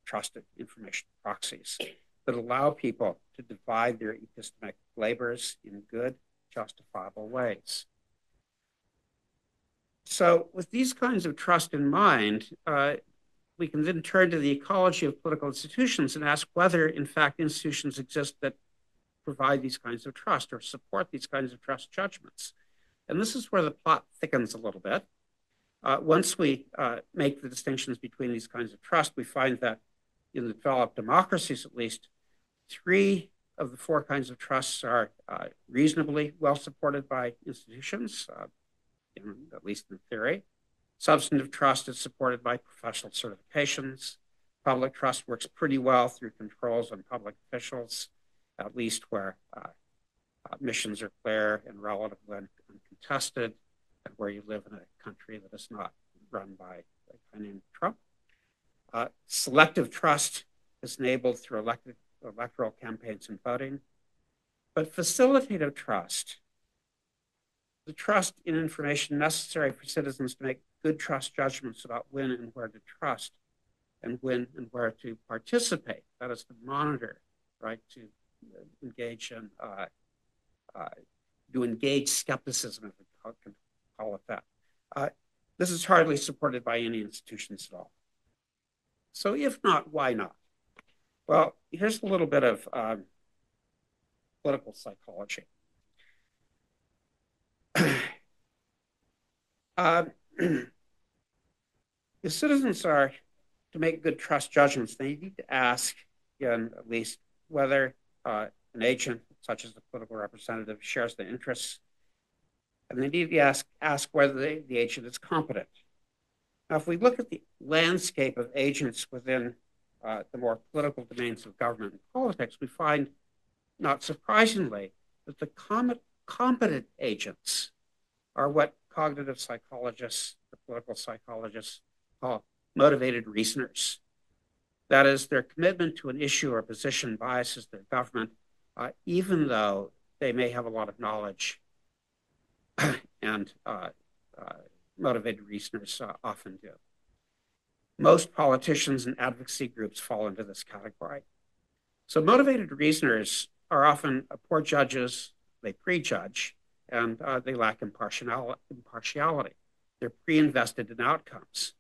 trusted information proxies that allow people to divide their epistemic labors in good, justifiable ways. So with these kinds of trust in mind, we can then turn to the ecology of political institutions and ask whether, in fact, institutions exist that provide these kinds of trust or support these kinds of trust judgments. And this is where the plot thickens a little bit. Once we make the distinctions between these kinds of trust, we find that in the developed democracies, at least, 3 of the 4 kinds of trusts are reasonably well supported by institutions, at least in theory. Substantive trust is supported by professional certifications. Public trust works pretty well through controls on public officials, at least where missions are clear and relatively uncontested, and where you live in a country that is not run by a guy named Trump. Selective trust is enabled through electoral campaigns and voting. But facilitative trust, the trust in information necessary for citizens to make good trust judgments about when and where to trust and when and where to participate, that is to monitor, right, to engage in, to engage skepticism, if we can call it that. This is hardly supported by any institutions at all. So if not, why not? Well, here's a little bit of political psychology. If citizens are to make good trust judgments, they need to ask, again, at least whether an agent, such as the political representative, shares their interests, and they need to ask whether the agent is competent. Now, if we look at the landscape of agents within the more political domains of government and politics, we find, not surprisingly, that the competent agents are what cognitive psychologists, the political psychologists, call motivated reasoners. That is, their commitment to an issue or position biases their government, even though they may have a lot of knowledge, and motivated reasoners often do. Most politicians and advocacy groups fall into this category. So motivated reasoners are often poor judges, they prejudge, and they lack impartiality. They're pre-invested in outcomes.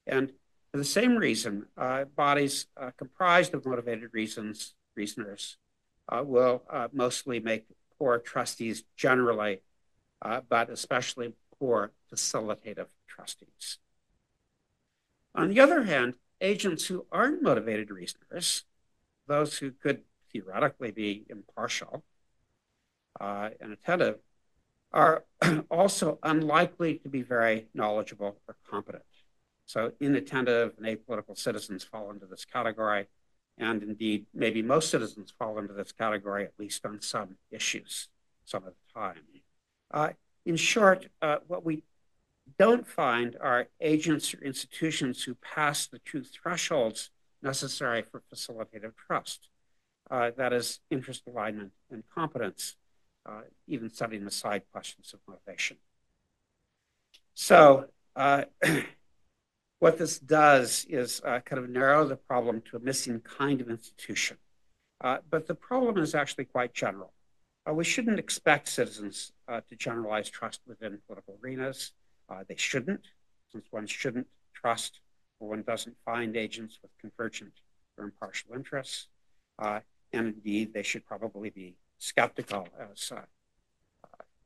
And for the same reason, bodies comprised of motivated reasoners will mostly make poor trustees generally, but especially poor facilitative trustees. On the other hand, agents who aren't motivated reasoners, those who could theoretically be impartial and attentive, are also unlikely to be very knowledgeable or competent. So inattentive and apolitical citizens fall into this category, and indeed, maybe most citizens fall into this category, at least on some issues, some of the time. In short, what we don't find are agents or institutions who pass the true thresholds necessary for facilitative trust. That is, interest alignment and competence, even setting aside questions of motivation. So what this does is kind of narrow the problem to a missing kind of institution. But the problem is actually quite general. We shouldn't expect citizens to generalize trust within political arenas. They shouldn't, since one shouldn't trust or one doesn't find agents with convergent or impartial interests. And indeed, they should probably be skeptical, as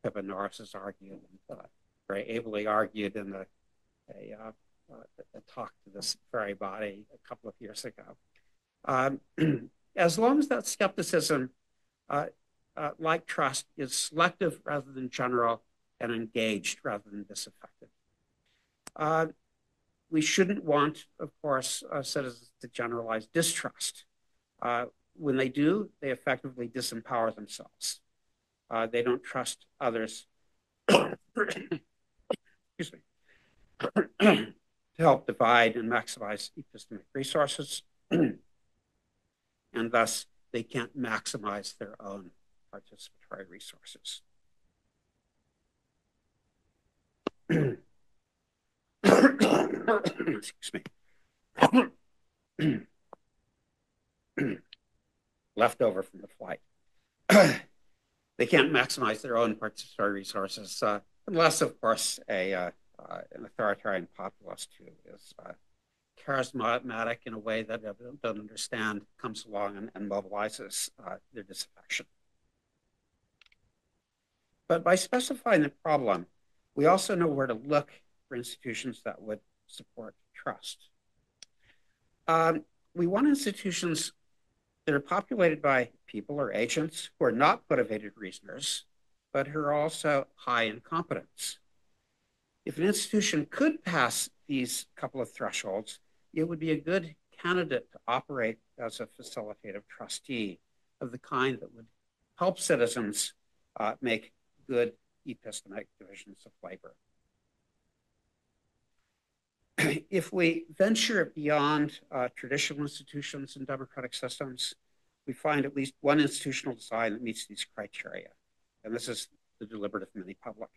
Pippa Norris has argued, and very ably argued in a talk to this very body a couple of years ago. As long as that skepticism, like trust, is selective rather than general and engaged rather than disaffected. We shouldn't want, of course, citizens to generalize distrust. When they do, they effectively disempower themselves. They don't trust others excuse me, to help divide and maximize epistemic resources. And thus, they can't maximize their own participatory resources. Excuse me. Leftover from the flight. They can't maximize their own participatory resources unless, of course, an authoritarian populist who is charismatic in a way that they don't understand comes along and mobilizes their disaffection. But by specifying the problem, we also know where to look for institutions that would support trust. We want institutions that are populated by people or agents who are not motivated reasoners, but who are also high in competence. If an institution could pass these couple of thresholds, it would be a good candidate to operate as a facilitative trustee of the kind that would help citizens make good epistemic divisions of labor. If we venture beyond traditional institutions and democratic systems, we find at least one institutional design that meets these criteria. And this is the deliberative mini-public.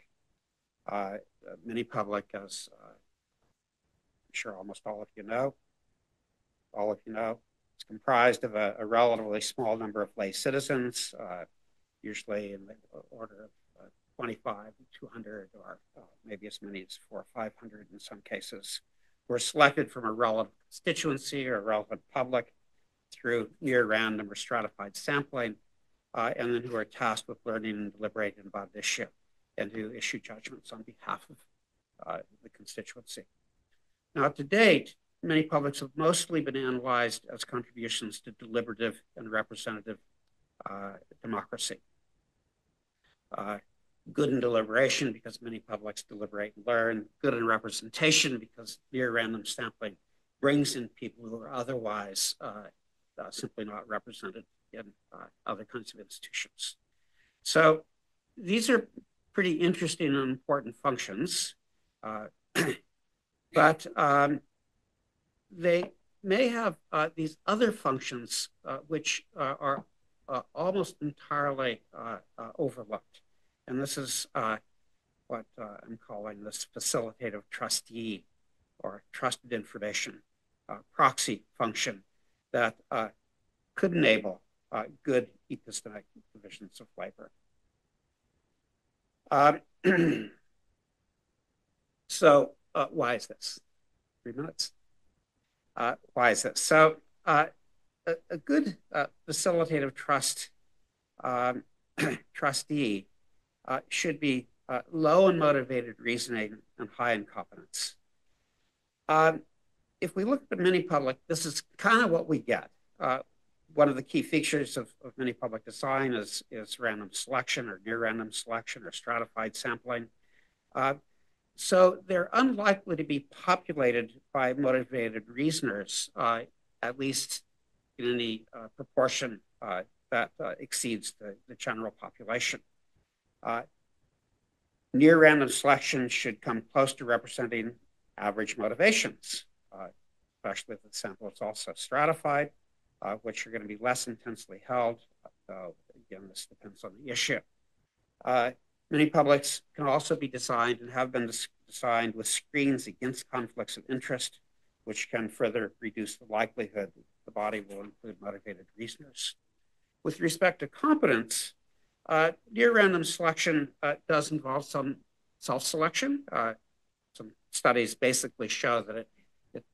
Mini-public, as I'm sure almost all of you know, it's comprised of a relatively small number of lay citizens, usually in the order of 25, 200, or maybe as many as 400 or 500 in some cases, who are selected from a relevant constituency or a relevant public through near random or stratified sampling, and then who are tasked with learning and deliberating about the issue and who issue judgments on behalf of the constituency. Now, to date, many publics have mostly been analyzed as contributions to deliberative and representative democracy. Good in deliberation because many publics deliberate and learn. Good in representation because near random sampling brings in people who are otherwise simply not represented in other kinds of institutions. So these are pretty interesting and important functions, but they may have these other functions which are almost entirely overlooked. And this is what I'm calling this facilitative trustee or trusted information proxy function that could enable good epistemic divisions of labor. So why is this? 3 minutes. Why is this? So a good facilitative trustee should be low in motivated reasoning and high in competence. If we look at the mini-public, this is kind of what we get. One of the key features of mini-public design is random selection or near random selection or stratified sampling. So they're unlikely to be populated by motivated reasoners, at least in any proportion that exceeds the general population. Near random selection should come close to representing average motivations, especially if the sample is also stratified, which are going to be less intensely held. Again, this depends on the issue. Many publics can also be designed and have been designed with screens against conflicts of interest, which can further reduce the likelihood that the body will include motivated reasoners. With respect to competence, near random selection does involve some self-selection. Some studies basically show that it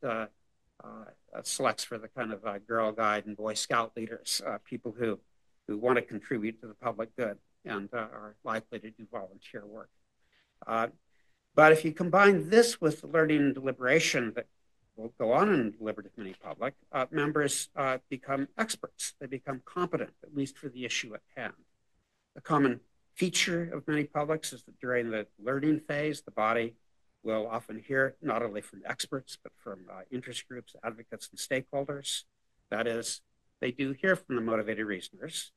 selects for the kind of Girl Guide and Boy Scout leaders, people who want to contribute to the public good and are likely to do volunteer work. But if you combine this with the learning and deliberation that will go on in deliberative mini-public, members become experts. They become competent, at least for the issue at hand. A common feature of mini-publics is that during the learning phase, the body will often hear not only from experts, but from interest groups, advocates, and stakeholders. That is, they do hear from the motivated reasoners.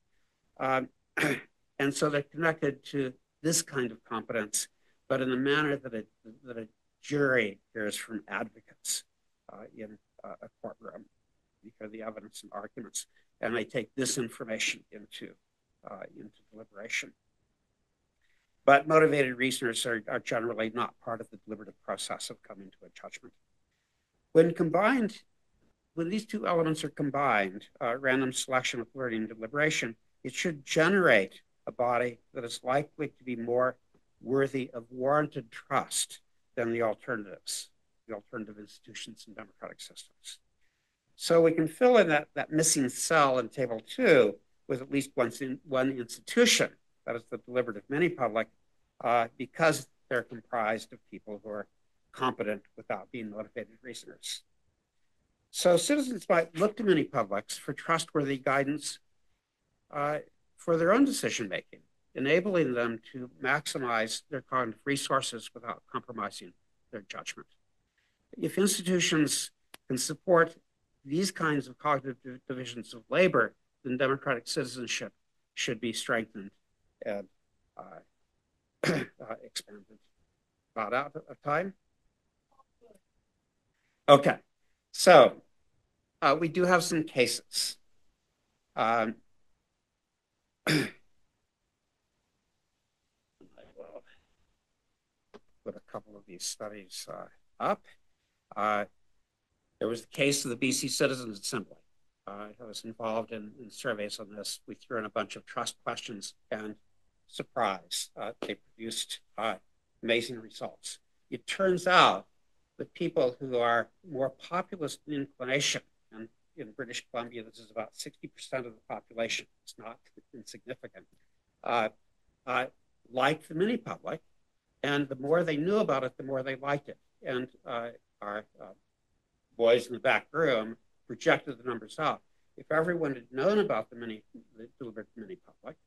And so they're connected to this kind of competence, but in a manner that a jury hears from advocates in a courtroom. We hear the evidence and arguments, and they take this information into deliberation. But motivated reasoners are generally not part of the deliberative process of coming to a judgment. When these two elements are combined, random selection with learning and deliberation, it should generate a body that is likely to be more worthy of warranted trust than the alternative institutions and democratic systems. So we can fill in that missing cell in table 2 with at least one institution, that is the deliberative mini-public, because they're comprised of people who are competent without being motivated reasoners. So citizens might look to mini-publics for trustworthy guidance for their own decision-making, enabling them to maximize their cognitive resources without compromising their judgment. If institutions can support these kinds of cognitive divisions of labor, then democratic citizenship should be strengthened and expanded. About out of time? Okay, so we do have some cases. I will put a couple of these studies up. There was the case of the BC Citizens Assembly. I was involved in surveys on this. We threw in a bunch of trust questions, and surprise, they produced amazing results. It turns out that people who are more populist in inclination, and in British Columbia, this is about 60% of the population, it's not insignificant, liked the mini-public, and the more they knew about it, the more they liked it. And our boys in the back room projected the numbers out. If everyone had known about the deliberative mini-public,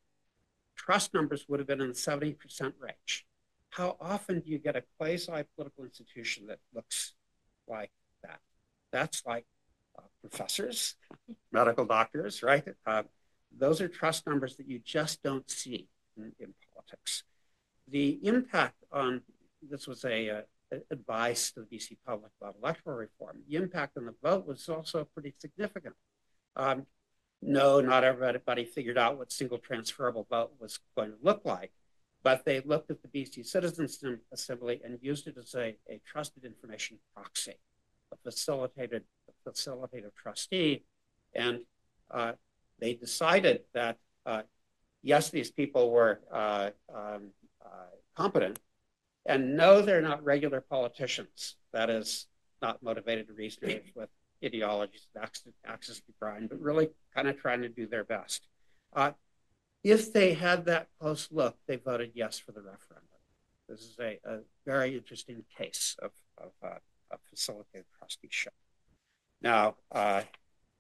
trust numbers would have been in the 70% range. How often do you get a quasi-political institution that looks like that? That's like professors, medical doctors, right? Those are trust numbers that you just don't see in politics. The impact on, this was a advice to the BC public about electoral reform. The impact on the vote was also pretty significant. No, not everybody figured out what single transferable vote was going to look like, but they looked at the BC Citizens Assembly and used it as a trusted information proxy, a facilitative trustee, and they decided that yes, these people were competent, and no, they're not regular politicians. That is, not motivated reasoners with ideologies of access to grind, but really kind of trying to do their best. If they had that close look, they voted yes for the referendum. This is a very interesting case of facilitated trusteeship. Now, I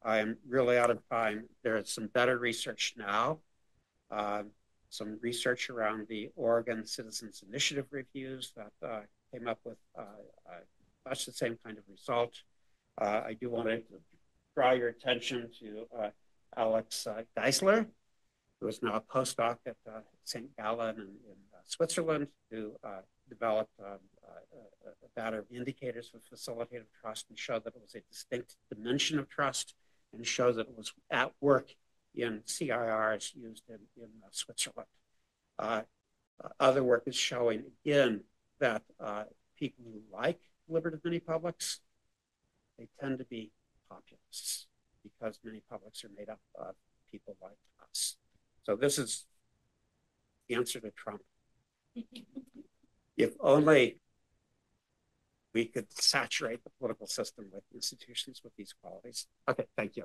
am really out of time. There is some better research now. Some research around the Oregon Citizens Initiative reviews that came up with much the same kind of result. I do want to draw your attention to Alex Geisler, who is now a postdoc at St. Gallen in Switzerland, who developed a pattern of indicators for facilitative trust and showed that it was a distinct dimension of trust and showed that it was at work in CIRs used in Switzerland. Other work is showing, again, that people who like deliberative mini-publics, they tend to be populists because mini-publics are made up of people like us. So this is the answer to Trump. If only we could saturate the political system with institutions with these qualities. Okay, thank you.